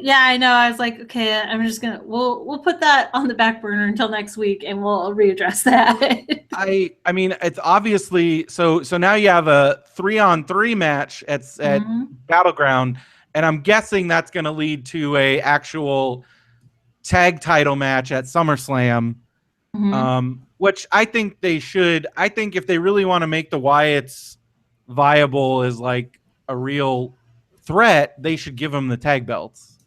Yeah, I know. I was like, okay, I'm just gonna we'll put that on the back burner until next week, and we'll readdress that. I mean, it's obviously so now you have a 3-on-3 match at Battleground. And I'm guessing that's going to lead to a actual tag title match at SummerSlam, which I think they should. I think if they really want to make the Wyatts viable as like a real threat, they should give them the tag belts.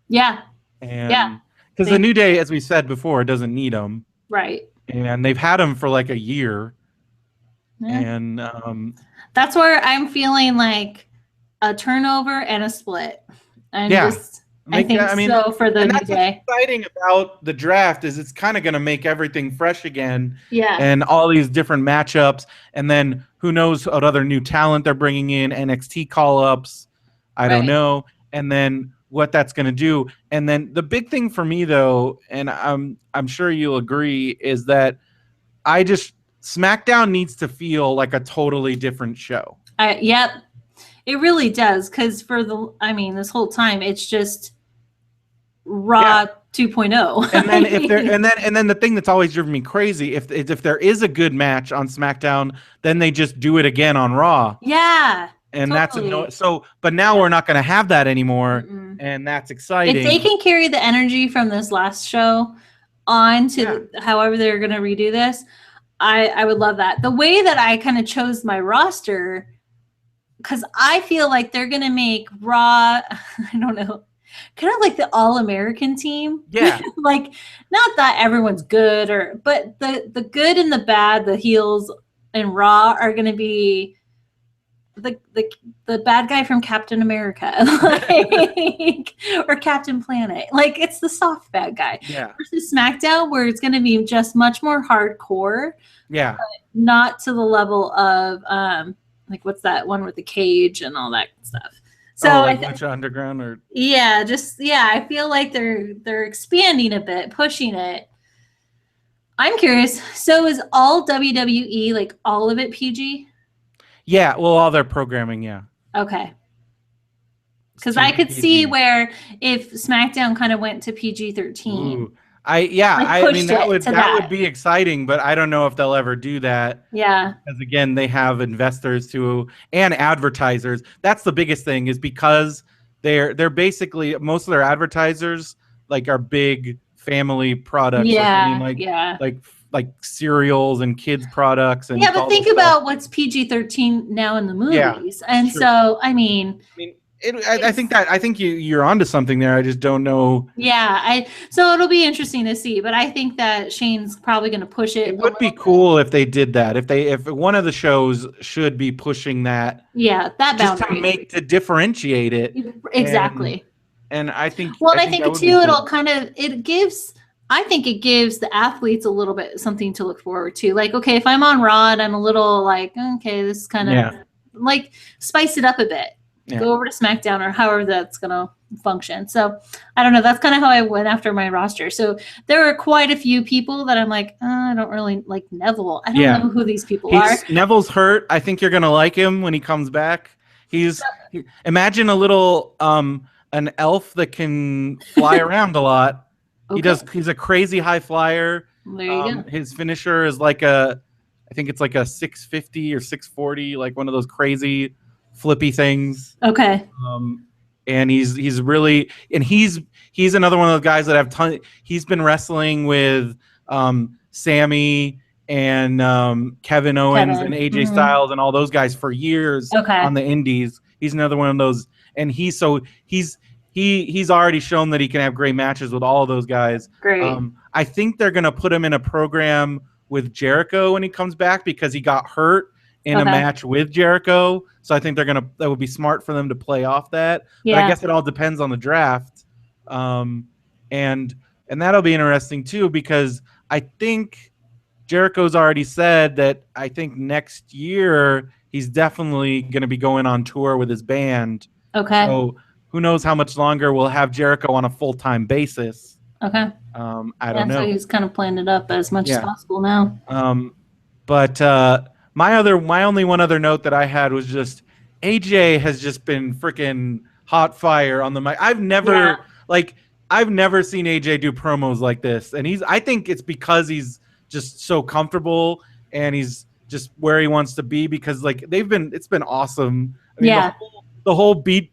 Yeah. And because the New Day, as we said before, doesn't need them. Right. And they've had them for like a year. Yeah. And that's where I'm feeling like a turnover and a split. I think so for the New Day. What's exciting about the draft is it's kind of going to make everything fresh again. Yeah. And all these different matchups. And then who knows what other new talent they're bringing in, NXT call-ups. I don't know. And then what that's going to do. And then the big thing for me though, and I'm sure you'll agree, is that SmackDown needs to feel like a totally different show. Yep, it really does. Because this whole time it's just Raw 2.0. And then and then the thing that's always driven me crazy, if there is a good match on SmackDown, then they just do it again on Raw. Yeah. And totally. but now we're not going to have that anymore. And that's exciting. If they can carry the energy from this last show on to however they're going to redo this, I would love that. The way that I kind of chose my roster, because I feel like they're going to make Raw, I don't know, kind of like the All-American team. Yeah. Like, not that everyone's good, but the good and the bad, the heels in Raw are going to be the bad guy from Captain America, like, or Captain Planet. Like, it's the soft bad guy. Yeah. Versus SmackDown, where it's going to be just much more hardcore. Yeah. Not to the level of like, what's that one with the cage and all that stuff. So like Lucha Underground, or I feel like they're expanding a bit, pushing it. I'm curious. So is all WWE, like all of it, PG? Yeah, well, all their programming, yeah. Okay. Because I could see where if SmackDown kind of went to PG-13. I mean, that would be exciting, but I don't know if they'll ever do that. Yeah. Because again, they have investors and advertisers. That's the biggest thing, is because they're basically, most of their advertisers like are big family products. Yeah. Like cereals and kids products. And but think about what's PG-13 now in the movies. And so, I mean, I think you're onto something there. I just don't know. Yeah, so it'll be interesting to see, but I think that Shane's probably going to push it. It would be cool if they did that. If one of the shows should be pushing that. Yeah, that boundary. Just to make, to differentiate it. Exactly. And I think. Well, I think too, I think it gives the athletes a little bit something to look forward to. Like, okay, if I'm on Raw and I'm a little like, okay, this is kind of like spice it up a bit. Yeah. Go over to SmackDown or however that's going to function. So I don't know. That's kind of how I went after my roster. So there are quite a few people that I'm like, I don't really like Neville. I don't know who these people are. Neville's hurt. I think you're going to like him when he comes back. Imagine a little, an elf that can fly around a lot. Okay. He's a crazy high flyer. There you go. His finisher is like I think it's like a 650 or 640, like one of those crazy flippy things. Okay. And he's really, and he's another one of those guys that have he's been wrestling with Sammy and Kevin Owens and AJ Styles and all those guys for years on the indies. He's another one of those, and he's already shown that he can have great matches with all of those guys. Great. I think they're gonna put him in a program with Jericho when he comes back, because he got hurt in a match with Jericho. So I think that would be smart for them to play off that. Yeah. But I guess it all depends on the draft. And that'll be interesting too, because I think Jericho's already said that I think next year he's definitely going to be going on tour with his band. Okay. So who knows how much longer we'll have Jericho on a full-time basis. Okay. I don't know. So he's kind of planned it up as much as possible now. But my only one other note that I had was just AJ has just been freaking hot fire on the mic. I've never seen AJ do promos like this, and I think it's because he's just so comfortable and he's just where he wants to be, because like it's been awesome. I mean, the whole beat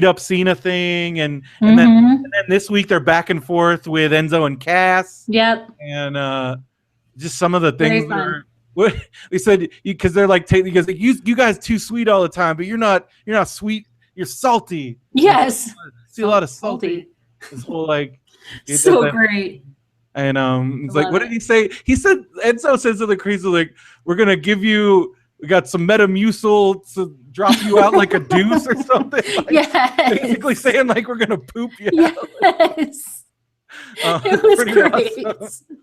up Cena thing, and then this week they're back and forth with Enzo and Cass. Yep. And just some of the things what they said, because they're like you guys too sweet all the time, but you're not sweet, you're salty. Yes. See a lot of salty. This whole like so great. And it's like, what did he say? He said, Enzo says to the Creecy, like, we got some Metamucil to drop you out like a deuce or something. Like, basically saying like we're gonna poop you out. Yes. It was great. Awesome.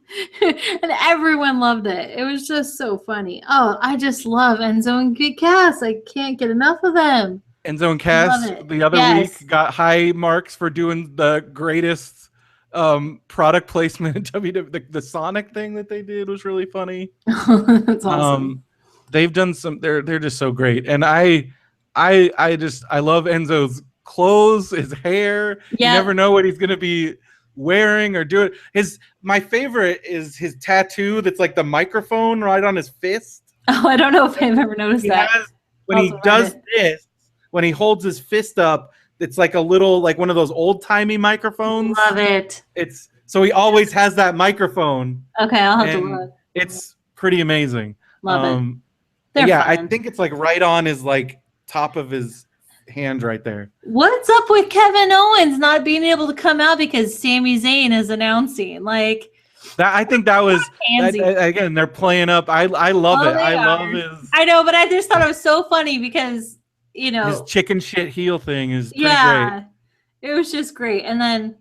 And everyone loved it. It was just so funny. Oh, I just love Enzo and Good Cass. I can't get enough of them. Enzo and Cass the other week got high marks for doing the greatest product placement in WWE. The Sonic thing that they did was really funny. That's awesome. They've done some. They're just so great, and I love Enzo's clothes, his hair. You never know what he's gonna be wearing or doing. My favorite is his tattoo that's like the microphone right on his fist. Oh, I don't know if I've ever noticed that. When he does this, when he holds his fist up, it's like a little, like one of those old timey microphones. Love it. So he always has that microphone. Okay, I'll have to look. It's pretty amazing. Love it. Yeah, fun. I think it's like right on his like top of his hand right there. What's up with Kevin Owens not being able to come out because Sami Zayn is announcing? Like that, I think that was again. They're playing up. I love it. I love his. I know, but I just thought it was so funny because his chicken shit heel thing is pretty great. It was just great, and then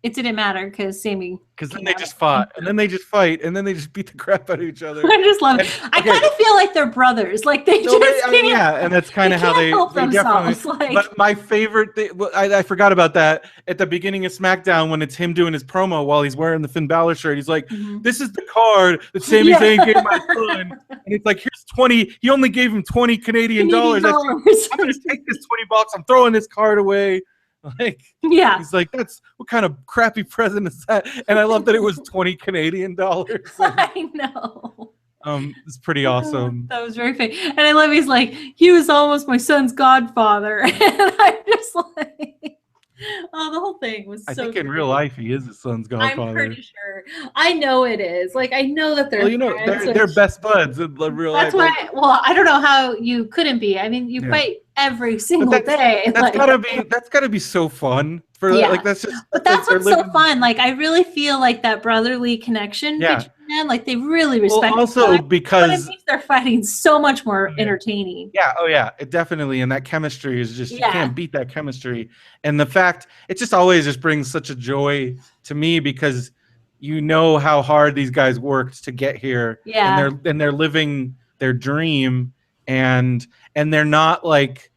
it didn't matter because Sami. Because then they just fought, and then they just fight, and then they just beat the crap out of each other. I just love it. I kind of feel like they're brothers. Like they and that's kind of how they definitely. But my favorite thing, I forgot about that at the beginning of SmackDown when it's him doing his promo while he's wearing the Finn Balor shirt. He's like, "This is the card that Sami Zayn gave my son," and it's like, "Here's 20." He only gave him 20 Canadian dollars. I'm gonna take this $20. I'm throwing this card away. Like, he's like, that's what kind of crappy present is that? And I love that it was 20 Canadian dollars. I know. It's pretty awesome. That was very funny. And I love he's like, he was almost my son's godfather. And I'm just like, oh, the whole thing was I think in real life he is his son's godfather. I'm pretty sure. I know it is. Like, I know that they're they're best buds in real life. That's why. Well, I don't know how you couldn't be. I mean, you fight every single day. That's gotta be so fun for like that's just. But that's what's so fun. Like, I really feel like that brotherly connection between them. Like, they really respect. Well, also because it makes their fighting so much more entertaining. Yeah. Oh yeah. It definitely, and that chemistry is just you can't beat that chemistry. And the fact it just always just brings such a joy to me because you know how hard these guys worked to get here. Yeah. And they're living their dream and they're not like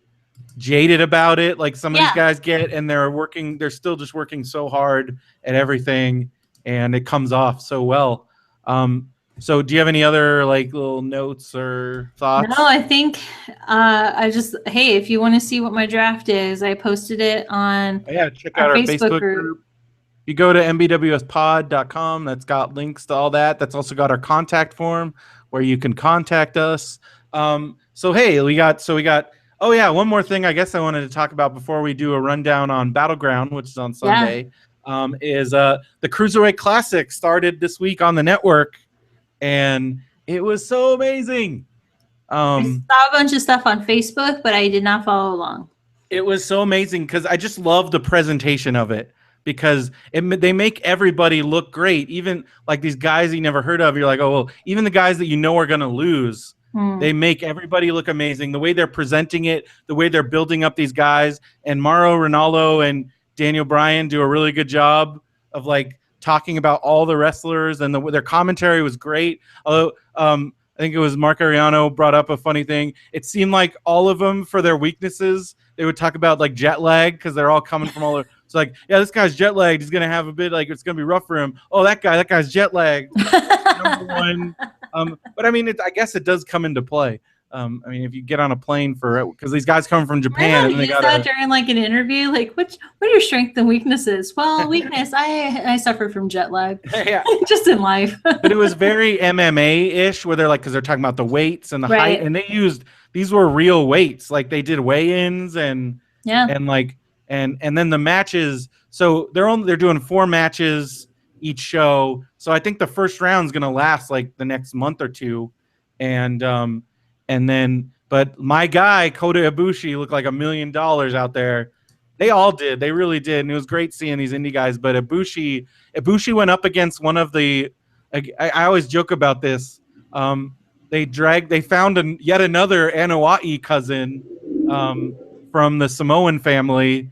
jaded about it like some of these guys get, and they're still just working so hard at everything, and it comes off so well. So do you have any other like little notes or thoughts? No, I think if you want to see what my draft is, I posted it on check out our Facebook group. You go to mbwspod.com. That's got links to all that. That's also got our contact form where you can contact us. So we got one more thing I guess I wanted to talk about before we do a rundown on Battleground, which is on Sunday. Is the Cruiserweight Classic started this week on the network, and it was so amazing. I saw a bunch of stuff on Facebook, but I did not follow along. It was so amazing because I just love the presentation of it. Because they make everybody look great, even like these guys you never heard of. You're like, oh, well, even the guys that you know are going to lose, they make everybody look amazing. The way they're presenting it, the way they're building up these guys. And Mauro Ranallo and Daniel Bryan do a really good job of like talking about all the wrestlers, and their commentary was great. Although I think it was Mark Ariano brought up a funny thing. It seemed like all of them, for their weaknesses, they would talk about like jet lag because they're all coming from all over. It's like, yeah, this guy's jet lagged. He's gonna have a bit like it's gonna be rough for him. Oh, that guy's jet lagged. Number one. But I mean, I guess it does come into play. I mean, if you get on a plane because these guys come from Japan, and they got that during like an interview, like what are your strengths and weaknesses? Well, weakness, I suffer from jet lag. Just in life. But it was very MMA-ish, where they're like, because they're talking about the weights and the height, and these were real weights, like they did weigh-ins and then the matches. So they're doing 4 matches each show. So I think the first round is gonna last like the next month or two, but my guy Kota Ibushi looked like $1 million out there. They all did. They really did, and it was great seeing these indie guys. But Ibushi went up against one of the. I always joke about this. They found yet another Anoa'i cousin from the Samoan family.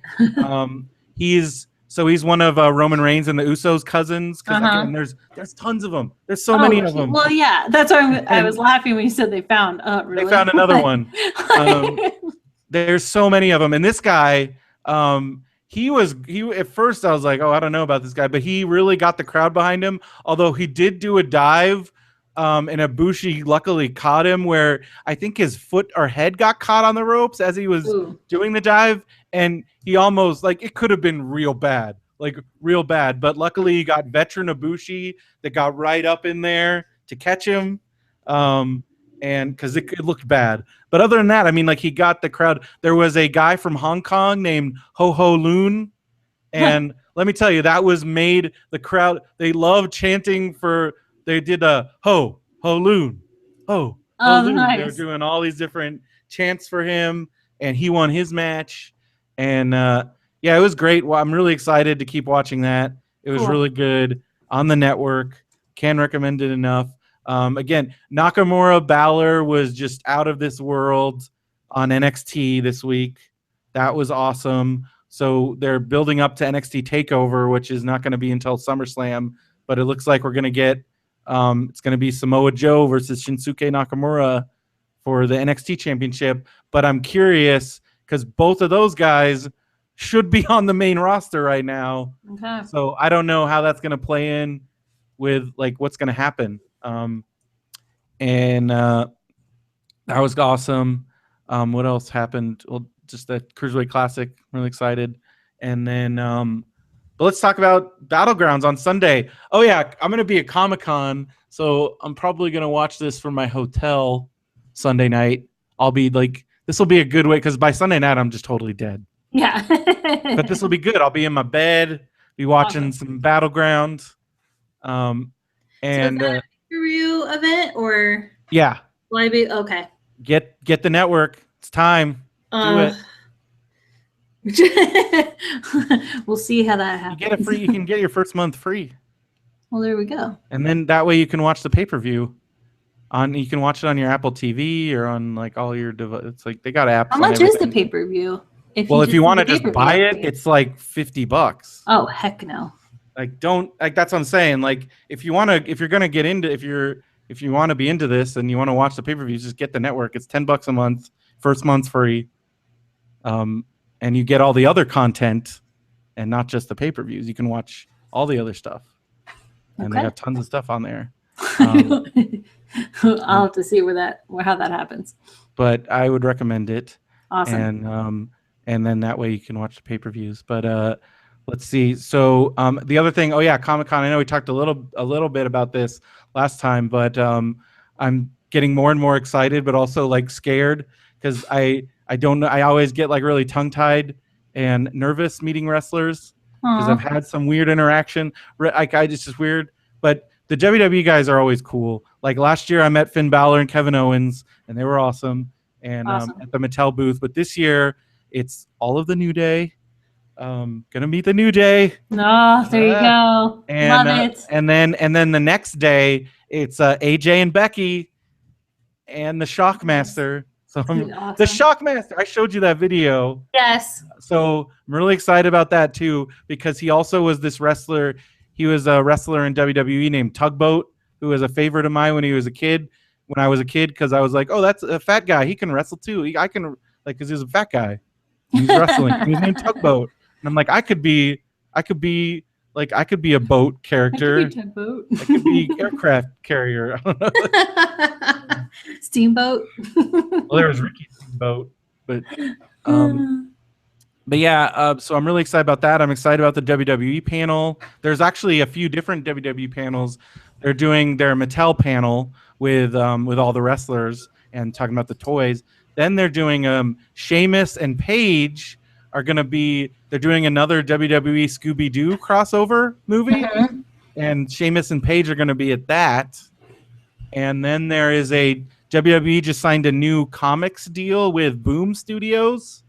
He's one of Roman Reigns and the Usos cousins. And there's tons of them. There's so many of them. Well, yeah, that's why I was laughing when you said they found. Really? They found another one. there's so many of them, and this guy, he at first I was like, oh, I don't know about this guy, but he really got the crowd behind him. Although he did do a dive, and Ibushi luckily caught him where I think his foot or head got caught on the ropes as he was doing the dive, and he almost it could have been real bad, but luckily he got veteran Ibushi that got right up in there to catch him, and because it looked bad. But other than that, I mean, he got the crowd. There was a guy from Hong Kong named Ho Ho Loon, and let me tell you, that was made the crowd. They loved chanting for. They did a Ho Ho Loon, Ho Ho Loon. Nice. They were doing all these different chants for him, and he won his match. And yeah, it was great. Well, I'm really excited to keep watching that. It was really good on the network. Can't recommend it enough. Again, Nakamura Balor was just out of this world on NXT this week. That was awesome. So they're building up to NXT TakeOver, which is not going to be until SummerSlam, but it looks like we're going to get it's going to be Samoa Joe versus Shinsuke Nakamura for the NXT Championship. But I'm curious because both of those guys should be on the main roster right now. Okay. So I don't know how that's going to play in with what's going to happen. And that was awesome. What else happened? Well, just that Cruiserweight Classic. I'm really excited. And then, but let's talk about Battlegrounds on Sunday. Oh yeah, I'm gonna be at Comic-Con, so I'm probably gonna watch this from my hotel Sunday night. I'll be this will be a good way because by Sunday night I'm just totally dead. Yeah. But this will be good. I'll be in my bed, be watching some Battlegrounds. And so is that a review event or yeah. Will I be okay? Get the network. It's time. Do it. We'll see how that happens. You get it free. You can get your first month free. Well, there we go. And then that way you can watch the pay-per-view. You can watch it on your Apple TV or on all your devices. It's they got apps. How much is the pay-per-view? If you want to just buy it, it's $50. Oh heck no! Don't that's what I'm saying. If you want to be into this and you want to watch the pay-per-view, just get the network. It's $10 a month. First month's free. And you get all the other content and not just the pay-per-views. You can watch all the other stuff. And they have tons of stuff on there. I'll have to see how that happens. But I would recommend it. Awesome. And then that way you can watch the pay-per-views. But let's see. So the other thing, Comic-Con. I know we talked a little bit about this last time, but I'm getting more and more excited, but also scared because I don't know. I always get really tongue-tied and nervous meeting wrestlers because I've had some weird interaction. It's just weird. But the WWE guys are always cool. Last year, I met Finn Balor and Kevin Owens, and they were awesome. And at the Mattel booth. But this year, it's all of the New Day. Gonna meet the New Day. Oh, there you go. And, love it. And then the next day, it's AJ and Becky and the Shockmaster. So awesome. The Shockmaster, I showed you that video. Yes. So I'm really excited about that too, because he also was this wrestler. He was a wrestler in WWE named Tugboat, who was a favorite of mine when I was a kid, because I was like, oh, that's a fat guy. He can wrestle too. I can, because he's a fat guy. He's wrestling. He's named Tugboat. And I'm like, I could be a boat character. I could be Tugboat. I could be aircraft carrier. I don't know. Steamboat. Well, there was Ricky Steamboat, but yeah. So I'm really excited about that. I'm excited about the WWE panel. There's actually a few different WWE panels. They're doing their Mattel panel with all the wrestlers and talking about the toys. Then they're doing Sheamus and Paige are going to be. They're doing another WWE Scooby-Doo crossover movie, and Sheamus and Paige are going to be at that. And then there is WWE just signed a new comics deal with Boom Studios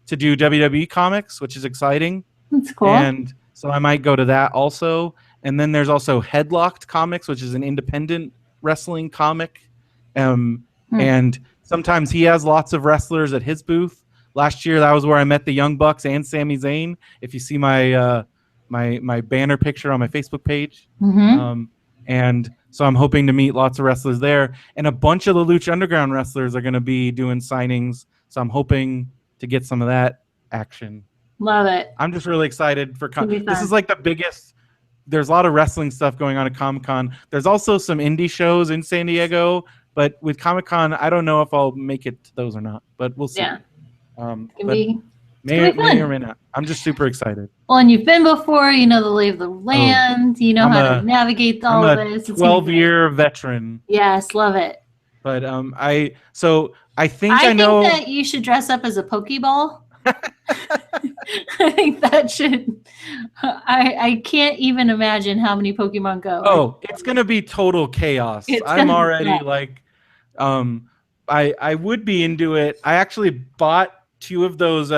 to do WWE comics, which is exciting. That's cool. And so I might go to that also. And then there's also Headlocked Comics, which is an independent wrestling comic. And sometimes he has lots of wrestlers at his booth. Last year, that was where I met the Young Bucks and Sami Zayn. If you see my my banner picture on my Facebook page. And so I'm hoping to meet lots of wrestlers there. And a bunch of the Lucha Underground wrestlers are going to be doing signings. So I'm hoping to get some of that action. Love it. I'm just really excited for this is Fun. like the biggest. There's a lot of wrestling stuff going on at Comic-Con. There's also some indie shows in San Diego, but with Comic-Con, I don't know if I'll make it to those or not, but we'll see. Yeah. But may or may not. I'm just super excited. Well, and you've been before, you know the lay of the land, you know how to navigate all of this. I'm a 12-year veteran. Yes, love it. But I think that you should dress up as a Pokeball. I think that should. I can't even imagine how many Pokemon Go. Oh, it's gonna be total chaos. I'm already like, I would be into it. I actually bought 2 of those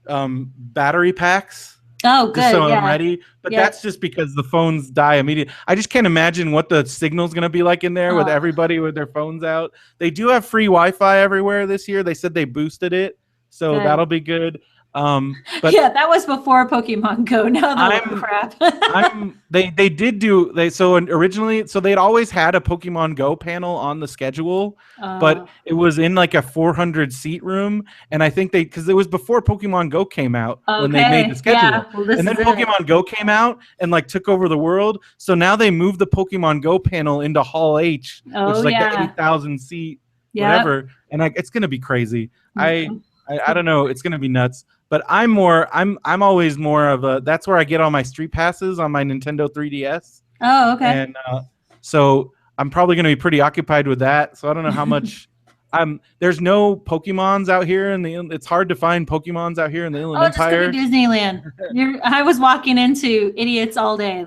battery packs. Oh, good. So I'm ready. But that's just because the phones die immediately. I just can't imagine what the signal's going to be like in there with everybody with their phones out. They do have free Wi-Fi everywhere this year. They said they boosted it. So that'll be good. But yeah, that was before Pokemon Go. Now they're crap. They did do so originally. So they'd always had a Pokemon Go panel on the schedule, but it was in like a 400 seat room, and I think because it was before Pokemon Go came out when they made the schedule, and then Pokemon Go came out and like took over the world. So now they moved the Pokemon Go panel into Hall H, which is like the 8,000 seat whatever, and it's gonna be crazy. I don't know. It's gonna be nuts. But I'm always more of a. That's where I get all my street passes on my Nintendo 3DS. Oh, okay. And so I'm probably going to be pretty occupied with that. So I don't know how much. There's no Pokemons out here, and it's hard to find Pokemons out here in the Inland Empire. Just go to Disneyland. I was walking into idiots all day.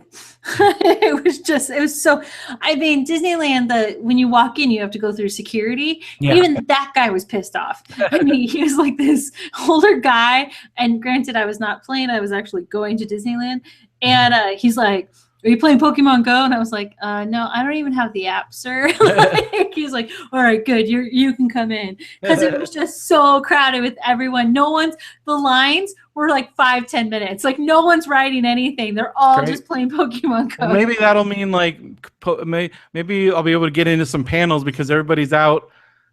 It was so. I mean, Disneyland. When you walk in, you have to go through security. Yeah. Even that guy was pissed off. I mean, he was like this older guy. And granted, I was not playing. I was actually going to Disneyland, and he's like, "Are you playing Pokemon Go?" And I was like, "No, I don't even have the app, sir." He's like, "All right, good. You can come in," because it was just so crowded with everyone. The lines were like 5-10 minutes. Like no one's writing anything. They're all just playing Pokemon Go. Well, maybe that'll mean like maybe I'll be able to get into some panels because everybody's out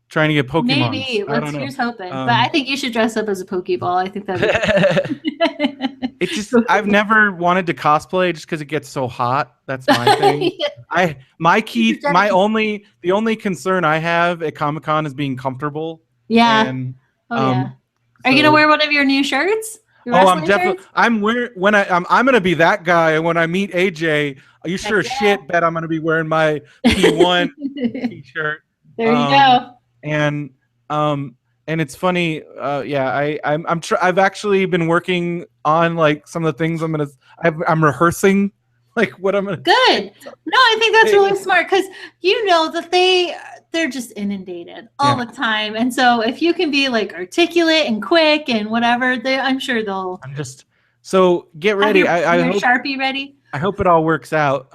trying to get Pokemon. Maybe. Here's hoping. But I think you should dress up as a Pokeball. I think that'd I've never wanted to cosplay just because it gets so hot. That's my thing. The only concern I have at Comic-Con is being comfortable. Yeah. And, Are you gonna wear one of your new shirts? I'm definitely. I'm gonna be that guy when I meet AJ. You sure as shit bet I'm gonna be wearing my P1 t-shirt. There you go. And it's funny. I've actually been working on like some of the things I'm rehearsing, like what I'm gonna. Good. No, I think that's really smart because you know that they're just inundated all the time, and so if you can be like articulate and quick and whatever, I'm sure they'll. So get ready. I hope Sharpie ready. I hope it all works out.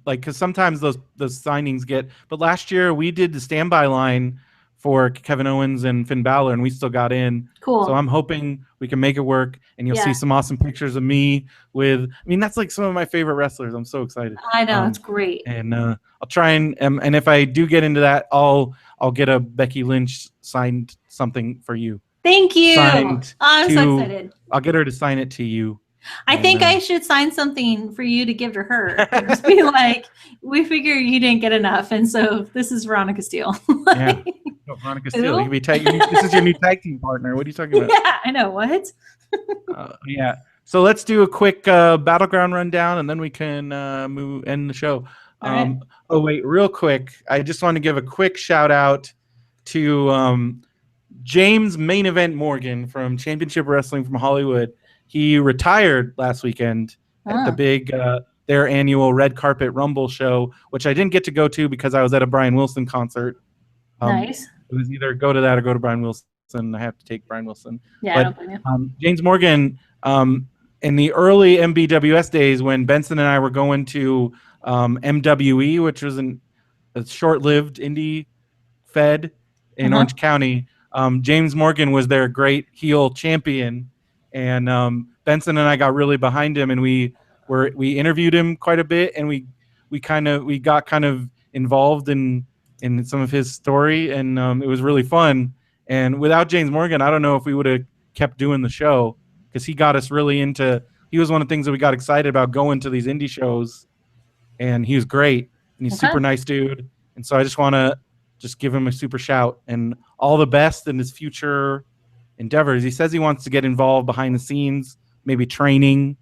Because sometimes those signings get. But last year we did the standby line for Kevin Owens and Finn Balor, and we still got in. Cool. So I'm hoping we can make it work, and you'll see some awesome pictures of me with. I mean, that's like some of my favorite wrestlers. I'm so excited. I know, it's great. And I'll try and if I do get into that, I'll get a Becky Lynch signed something for you. Thank you. I'm so excited. I'll get her to sign it to you. I think I should sign something for you to give to her. Just be like, we figure you didn't get enough, and so this is Veronica Steele. Yeah. Veronica Steele. You can be this is your new tag team partner. What are you talking about? Yeah, I know. What? Yeah. So let's do a quick battleground rundown, and then we can end the show. Right. Oh wait, real quick. I just want to give a quick shout out to James Main Event Morgan from Championship Wrestling from Hollywood. He retired last weekend at the big their annual Red Carpet Rumble show, which I didn't get to go to because I was at a Brian Wilson concert. Nice. It was either go to that or go to Brian Wilson. I have to take Brian Wilson. Yeah, but, I don't blame you. James Morgan, in the early MBWS days when Benson and I were going to MWE, which was a short-lived indie fed in Orange County, James Morgan was their great heel champion. And Benson and I got really behind him, and we interviewed him quite a bit, and we got kind of involved in some of his story, and it was really fun. And without James Morgan, I don't know if we would have kept doing the show, because he got us really into. He was one of the things that we got excited about going to these indie shows, and he was great, and he's Okay. super nice dude. And so I just want to just give him a super shout and all the best in his future endeavors. He says he wants to get involved behind the scenes, maybe training,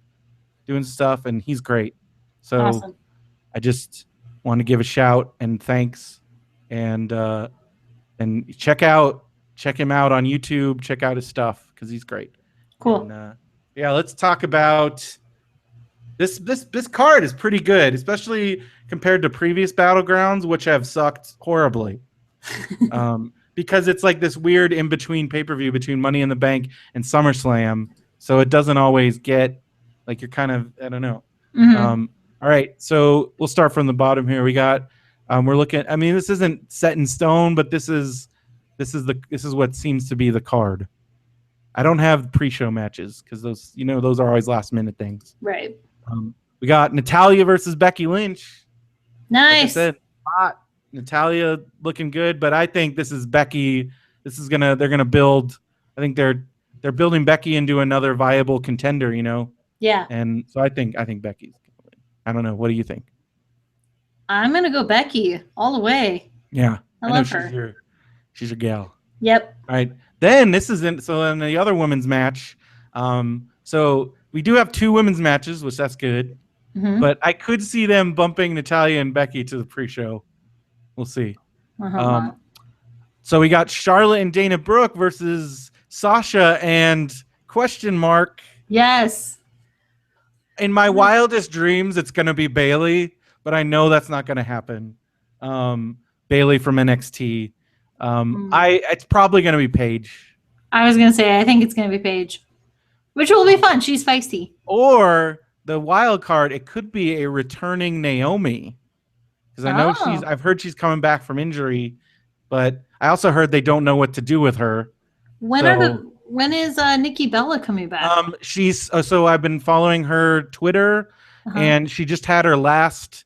doing stuff, and he's great. So Awesome. I just want to give a shout and thanks, and check him out on YouTube. Check out his stuff because he's great. Cool. And, yeah, let's talk about this card is pretty good, especially compared to previous Battlegrounds, which have sucked horribly. Because it's like this weird in-between pay-per-view between Money in the Bank and SummerSlam, so it doesn't always get, like, you're kind of, I don't know. Mm-hmm. All right, so we'll start from the bottom here. We got, we're looking. I mean, this isn't set in stone, but this is what seems to be the card. I don't have pre-show matches because those are always last-minute things. Right. We got Natalya versus Becky Lynch. Nice. Like I said, hot. Natalya looking good, but I think this is Becky. They're gonna build. I think they're building Becky into another viable contender. Yeah. And so I think Becky's gonna win. I don't know. What do you think? I'm gonna go Becky all the way. Yeah, I love her. She's your gal. Yep. All right. Then so in the other women's match, so we do have 2 women's matches, which that's good. Mm-hmm. But I could see them bumping Natalya and Becky to the pre-show. We'll see. So we got Charlotte and Dana Brooke versus Sasha and question mark. Yes. In my wildest dreams, it's going to be Bayley, but I know that's not going to happen. Bayley from NXT. It's probably going to be Paige. I was going to say, I think it's going to be Paige, which will be fun. She's feisty. Or the wild card, it could be a returning Naomi. Because I know I've heard she's coming back from injury, but I also heard they don't know what to do with her. When is Nikki Bella coming back? So I've been following her Twitter, and she just had her last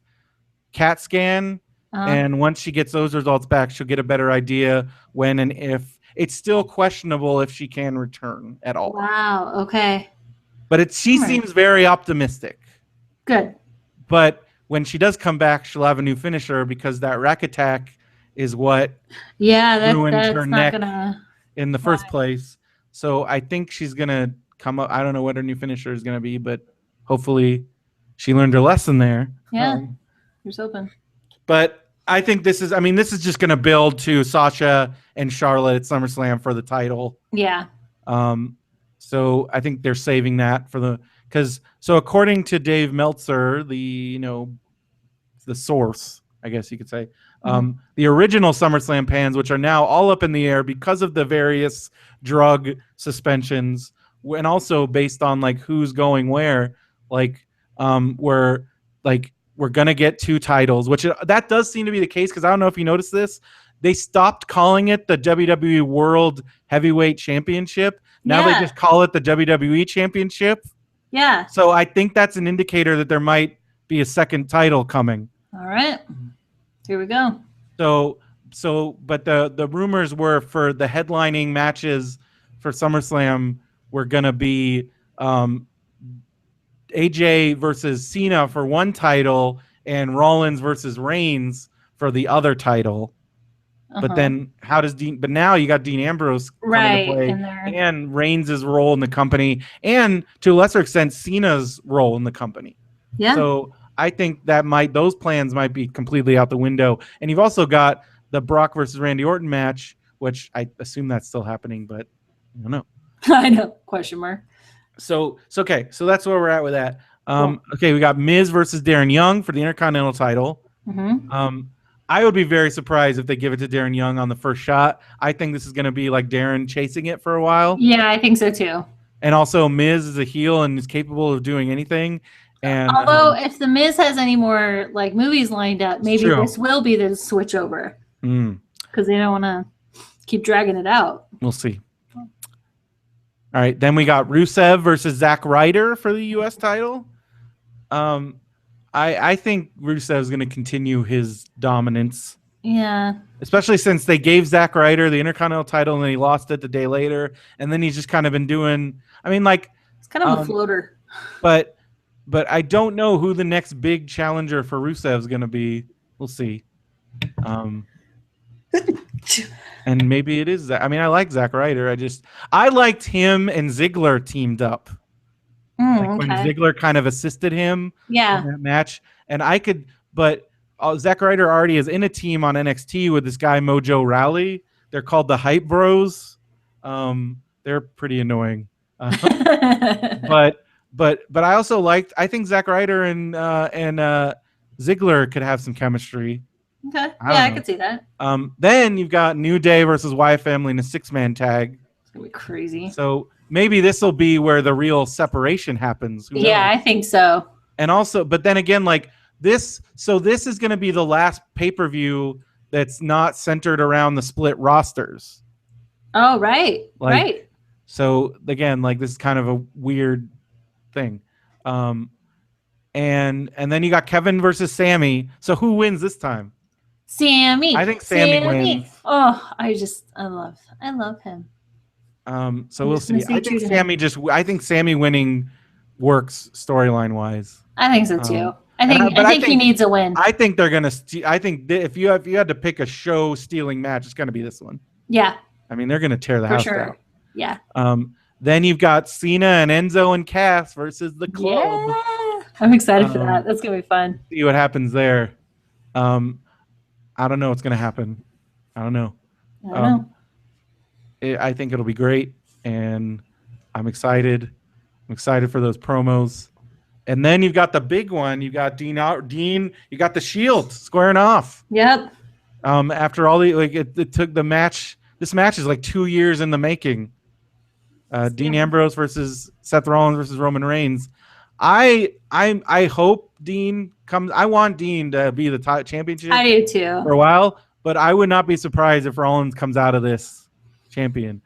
CAT scan. And once she gets those results back, she'll get a better idea when and if. It's still questionable if she can return at all. Wow. Okay. But she seems very optimistic. Good. But when she does come back, she'll have a new finisher because that rack attack is what ruined her neck in the first place. So I think she's going to come up. I don't know what her new finisher is going to be, but hopefully she learned her lesson there. Yeah. Here's hoping. But I think this is just going to build to Sasha and Charlotte at SummerSlam for the title. Yeah. So I think they're saving that so according to Dave Meltzer, the source, I guess you could say, the original SummerSlam pans, which are now all up in the air because of the various drug suspensions, and also based on like who's going where, we're gonna get 2 titles, which that does seem to be the case, because I don't know if you noticed this. They stopped calling it the WWE World Heavyweight Championship. Now they just call it the WWE Championship. Yeah. So I think that's an indicator that there might be a second title coming. All right. Here we go. But the rumors were for the headlining matches for SummerSlam were going to be AJ versus Cena for one title and Rollins versus Reigns for the other title. But then but now you got Dean Ambrose coming to play, and Reigns' role in the company, and to a lesser extent Cena's role in the company. Yeah. So I think that those plans might be completely out the window. And you've also got the Brock versus Randy Orton match, which I assume that's still happening, but I don't know. I know. Question mark. So okay. So that's where we're at with that. Okay, we got Miz versus Darren Young for the Intercontinental title. I would be very surprised if they give it to Darren Young on the first shot. I think this is going to be like Darren chasing it for a while. Yeah, I think so too. And also, Miz is a heel and is capable of doing anything. And although, if the Miz has any more like movies lined up, maybe this will be the switch over because they don't want to keep dragging it out. We'll see. All right, then we got Rusev versus Zack Ryder for the U.S. title. I think Rusev is going to continue his dominance. Yeah. Especially since they gave Zack Ryder the Intercontinental title and then he lost it the day later, and then he's just kind of been doing. I mean, like it's kind of a floater. But I don't know who the next big challenger for Rusev is going to be. We'll see. And maybe it is that. I mean, I like Zack Ryder. I liked him and Ziggler teamed up. When Ziggler kind of assisted him in that match. And but Zack Ryder already is in a team on NXT with this guy Mojo Rawley. They're called the Hype Bros. They're pretty annoying. But I also I think Zack Ryder and Ziggler could have some chemistry. Okay. I could see that. Then you've got New Day versus Wyatt Family in a 6-man tag. It's gonna be crazy. So maybe this will be where the real separation happens. Who knows? I think so. And also, but then again, like this is going to be the last pay-per-view that's not centered around the split rosters. Oh, right. Right. So again, like this is kind of a weird thing. And then you got Kevin versus Sammy. So who wins this time? Sammy. I think Sammy wins. Oh, I love him. So we'll see. I think Sammy winning works storyline wise. I think so too. I think he needs a win. I think they're gonna. I think if you had to pick a show stealing match, it's gonna be this one. Yeah. I mean, they're gonna tear the house down. Yeah. Then you've got Cena and Enzo and Cass versus the Club. Yeah. I'm excited for that. That's gonna be fun. See what happens there. I don't know what's gonna happen. I don't know. I think it'll be great, and I'm excited. I'm excited for those promos. And then you've got the big one. You got Dean. You got the Shield squaring off. Yep. After all it took the match. This match is like 2 years in the making. Dean Ambrose versus Seth Rollins versus Roman Reigns. I hope Dean comes. I want Dean to be the championship. I do too. For a while, but I would not be surprised if Rollins comes out of this champion.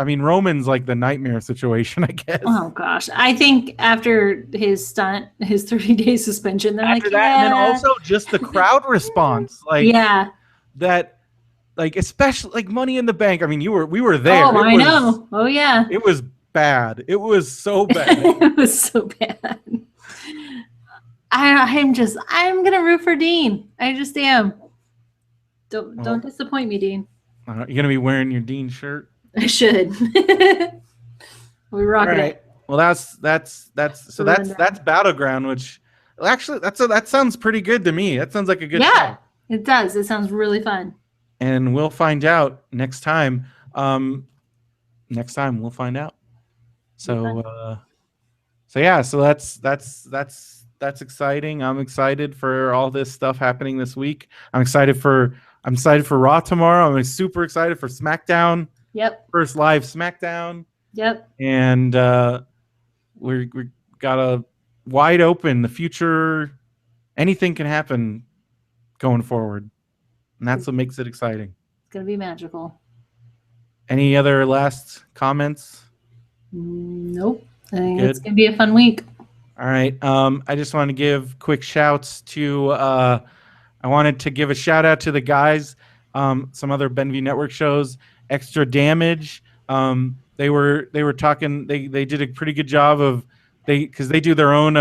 I mean, Roman's like the nightmare situation, I guess. Oh gosh, I think after his stunt, his 30-day suspension, they're after like, that, and then also just the crowd response, especially like Money in the Bank. I mean, we were there. Oh, I know. Oh yeah. It was bad. It was so bad. It was so bad. I'm gonna root for Dean. I just am. Don't disappoint me, Dean. You're gonna be wearing your Dean shirt. I should. We rock it. Well, that's Battleground, which actually that sounds pretty good to me. That sounds like a good show. It does. It sounds really fun. And we'll find out next time. Next time we'll find out. So that's exciting. I'm excited for all this stuff happening this week. I'm excited for Raw tomorrow. I'm super excited for SmackDown. Yep. First live SmackDown. Yep. And we got a wide open. The future, anything can happen going forward. And that's what makes it exciting. It's going to be magical. Any other last comments? Nope. I think it's going to be a fun week. All right. I just want to give quick shouts to I wanted to give a shout out to the guys, some other Benview Network shows, Extra Damage. They were talking, they did a pretty good job of because they do their own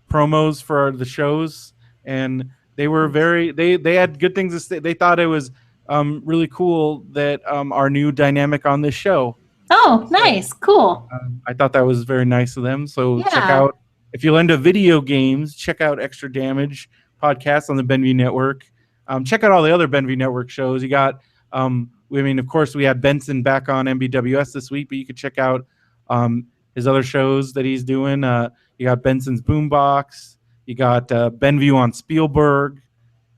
promos for the shows, and they were they had good things to say. They thought it was really cool that our new dynamic on this show. Oh, nice. Cool. I thought that was very nice of them. So check out, if you're into video games, check out Extra Damage podcast on the Benview Network. Check out all the other Benview Network shows. You got, of course, we had Benson back on MBWS this week, but you could check out his other shows that he's doing. You got Benson's Boombox. You got Benview on Spielberg.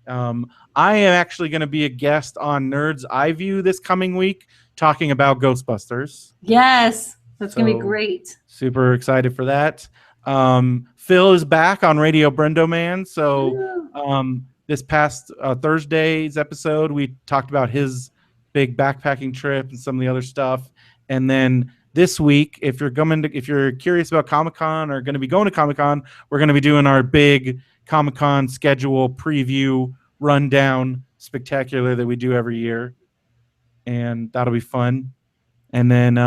I am actually going to be a guest on Nerds Eye View this coming week, talking about Ghostbusters. Yes, that's going to be great. Super excited for that. Phil is back on Radio Brendo Man. So this past Thursday's episode, we talked about his big backpacking trip and some of the other stuff. And then this week, if you're curious about Comic-Con or going to be going to Comic-Con, we're going to be doing our big Comic-Con schedule preview rundown spectacular that we do every year, and that'll be fun. And then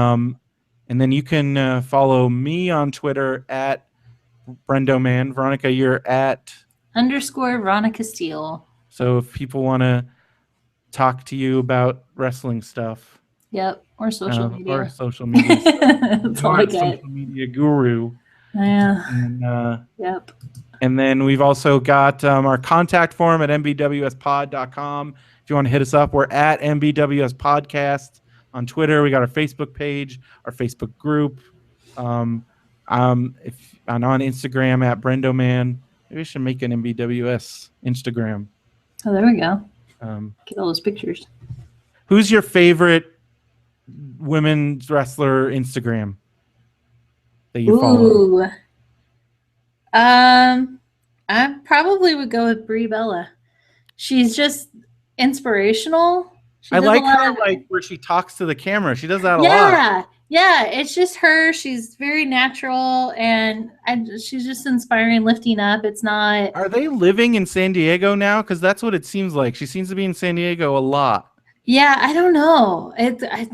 you can follow me on Twitter at Brendoman. Veronica, you're at _ Veronica Steele. So if people want to talk to you about wrestling stuff, yep, or social media, or social media, that's all I get. Social media guru. Yeah. And, yep. And then we've also got our contact form at mbwspod.com. If you want to hit us up, we're at mbws podcast on Twitter. We got our Facebook page, our Facebook group. If I'm on Instagram at Brendoman. Maybe I should make an MBWS Instagram. Oh, there we go. Get all those pictures. Who's your favorite women's wrestler Instagram that you follow? I probably would go with Brie Bella. She's just inspirational. I like her like where she talks to the camera. She does that a lot. Yeah, it's just her. She's very natural, and she's just inspiring, lifting up. It's not. Are they living in San Diego now? Because that's what it seems like. She seems to be in San Diego a lot. Yeah, I don't know.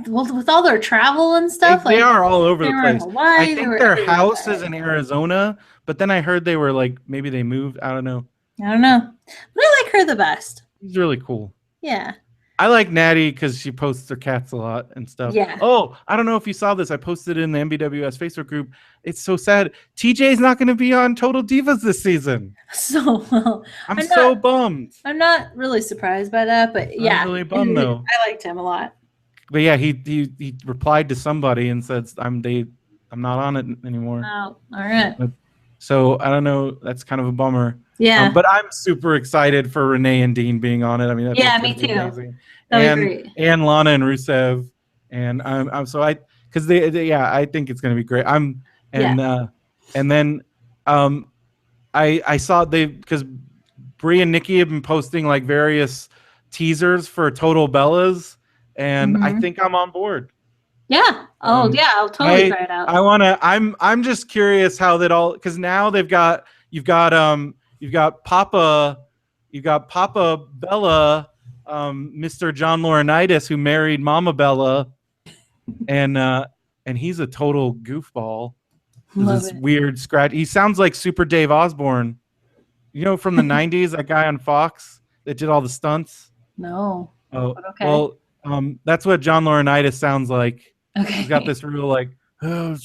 Well, with all their travel and stuff, they are all over the place. Hawaii, I think their house is in Arizona, but then I heard they were like maybe they moved. I don't know. But I like her the best. She's really cool. Yeah. I like Natty because she posts her cats a lot and stuff. Yeah. Oh, I don't know if you saw this. I posted it in the MBWS Facebook group. It's so sad. TJ's not going to be on Total Divas this season. I'm so bummed. I'm not really surprised by that, but yeah. I'm really bummed though. I liked him a lot. But yeah, he replied to somebody and said, I'm not on it anymore. Oh, all right. So I don't know. That's kind of a bummer. Yeah. But I'm super excited for Renee and Dean being on it. I mean, me too. Amazing. Great. And Lana and Rusev, and I think it's gonna be great. And then I saw because Brie and Nikki have been posting like various teasers for Total Bellas, and I think I'm on board. Yeah. I'll totally try it out. I'm just curious how that all, because now you've got Papa Bella, Mr. John Laurinaitis, who married Mama Bella, and he's a total goofball. This weird scratch. He sounds like Super Dave Osborne, from the '90s. That guy on Fox that did all the stunts. No. Oh, okay. Well, that's what John Laurinaitis sounds like. Okay. He's got this real like. Well,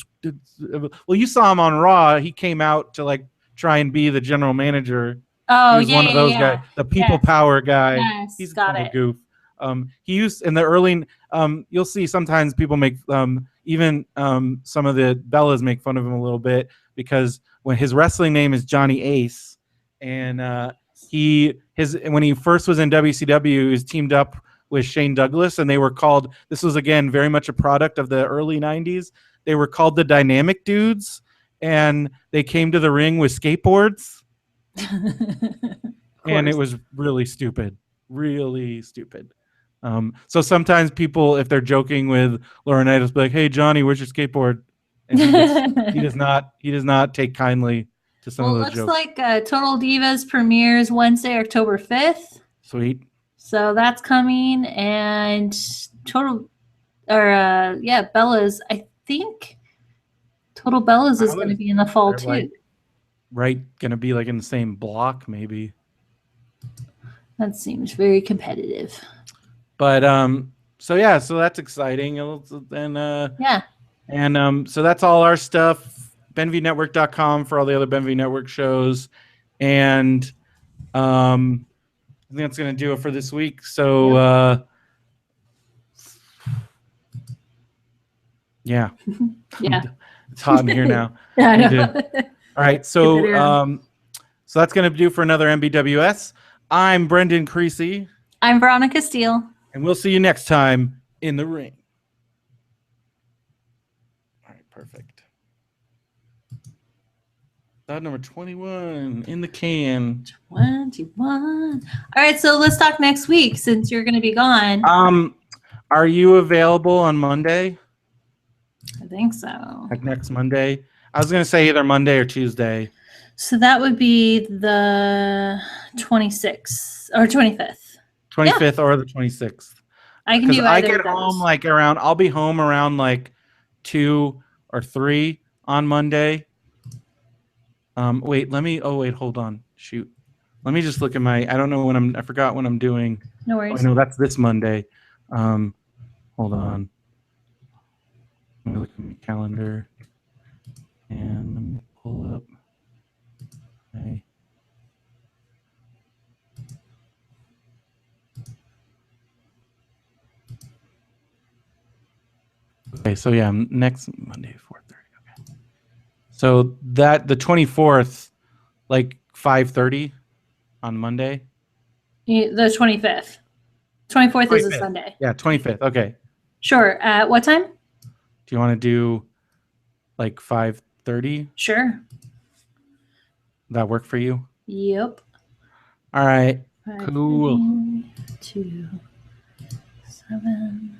you saw him on Raw. He came out to like try and be the general manager. Oh, he was one of those guys, the people power guy. Yes, he's got a goof. He used in the early. You'll see sometimes people make even some of the Bellas make fun of him a little bit because when his wrestling name is Johnny Ace, and when he first was in WCW, he was teamed up with Shane Douglas, and they were called. This was again very much a product of the early '90s. They were called the Dynamic Dudes, and they came to the ring with skateboards. And it was really stupid. So sometimes people, if they're joking with Laurinaitis, be like, "Hey Johnny, where's your skateboard?" And he does not take kindly to some of those jokes. Looks like Total Divas premieres Wednesday, October 5th. Sweet. So that's coming, and Bellas. I think Total Bellas is going to be in the fall too. Going to be like in the same block, maybe. That seems very competitive. But so that's exciting. And so that's all our stuff. BenvyNetwork.com for all the other Benvy Network shows, and I think that's going to do it for this week. So yeah. It's hot in here now. Yeah, I know. All right, so so that's going to do for another MBWS. I'm Brendan Creecy. I'm Veronica Steele. And we'll see you next time in the ring. All right, perfect. Thought number 21 in the can. 21. All right, so let's talk next week since you're going to be gone. Are you available on Monday? I think so. Like next Monday? I was going to say either Monday or Tuesday. So that would be the 26th or 25th. 25th or the 26th. I can do either I get of those. home like around. I'll be home around like 2 or 3 on Monday. Wait, let me. Oh wait, hold on. Shoot, let me just look at my. I don't know when I'm. I forgot when I'm doing. No worries. Oh, no, that's this Monday. Hold on. Let me look at my calendar, and let me pull up. Okay. Okay, so yeah, next Monday, 4:30. Okay. So that the 24th, like 5:30 on Monday. The 25th. 24th is a 25th. Sunday. Yeah, 25th. Okay. Sure. At what time? Do you want to do like 5:30? Sure. That work for you? Yep. All right. 5, Cool. 2, 7.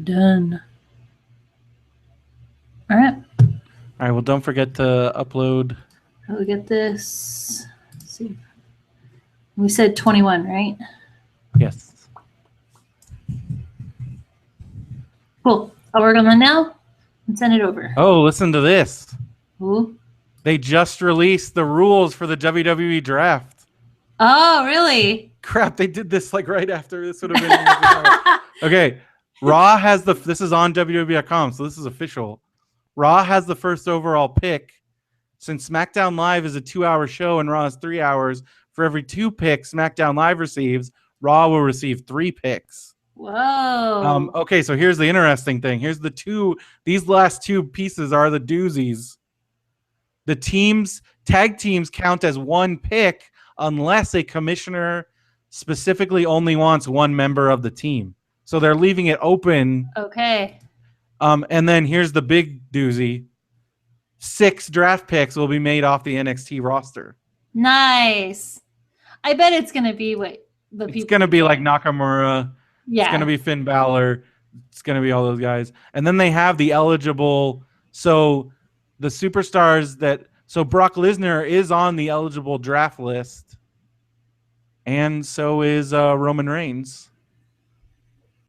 Done. All right. All right. Well, don't forget to upload. I'll get this. Let's see. We said 21, right? Yes. Cool. I'll work on that now and send it over. Oh, listen to this. Ooh. They just released the rules for the WWE draft. Oh, really? Crap, they did this like right after this would have been. Okay. Raw has this is on WWE.com, so this is official. Raw has the first overall pick. Since SmackDown Live is a 2-hour show and Raw is 3 hours, for every 2 picks SmackDown Live receives, Raw will receive 3 picks. Whoa. Okay, so here's the interesting thing. Here's these last 2 pieces are the doozies. The tag teams count as 1 pick unless a commissioner specifically only wants 1 member of the team. So they're leaving it open. Okay. And then here's the big doozy. 6 draft picks will be made off the NXT roster. Nice. I bet it's going to be the people. It's going to be like Nakamura. Yeah. It's going to be Finn Balor. It's going to be all those guys. And then they have the eligible. So the superstars so Brock Lesnar is on the eligible draft list. And so is Roman Reigns.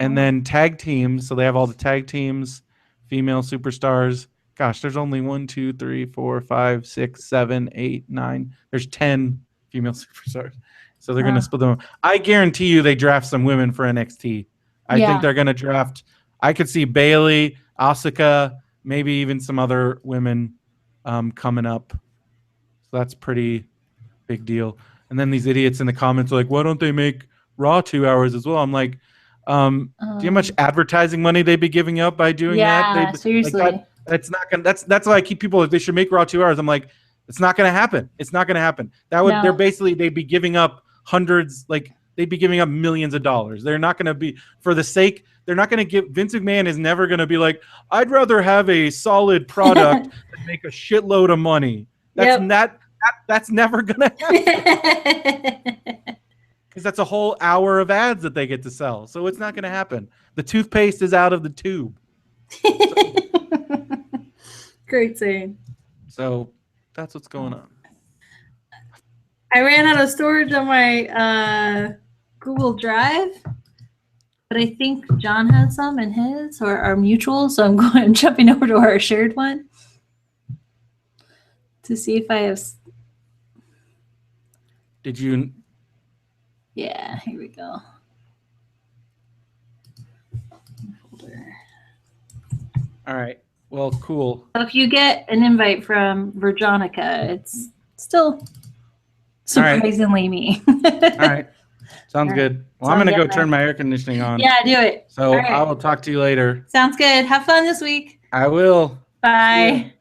And then tag teams. So they have all the tag teams, female superstars. Gosh, there's only 1, 2, 3, 4, 5, 6, 7, 8, 9. There's 10 female superstars. So they're going to split them up. I guarantee you they draft some women for NXT. I think they're going to draft. I could see Bayley, Asuka, maybe even some other women coming up. So that's pretty big deal. And then these idiots in the comments are like, why don't they make Raw 2 hours as well? I'm like, do you know how much advertising money they'd be giving up by doing that? Yeah, seriously. Like that's not gonna. That's why I keep people. If they should make Raw 2 hours, I'm like, it's not gonna happen. It's not gonna happen. They'd be giving up hundreds. Like they'd be giving up millions of dollars. They're not gonna be for the sake. They're not gonna give. Vince McMahon is never gonna be like, I'd rather have a solid product than make a shitload of money. That's never gonna happen. Because that's a whole hour of ads that they get to sell. So it's not going to happen. The toothpaste is out of the tube. Great saying. So that's what's going on. I ran out of storage on my Google Drive, but I think John has some in his or our mutual. So I'm jumping over to our shared one to see if I have. Did you? Yeah, here we go. All right. Well, cool. If you get an invite from Virginica, it's still surprisingly me. All right. Sounds good. Well, I'm going to go turn my air conditioning on. Yeah, do it. So I will talk to you later. Sounds good. Have fun this week. I will. Bye.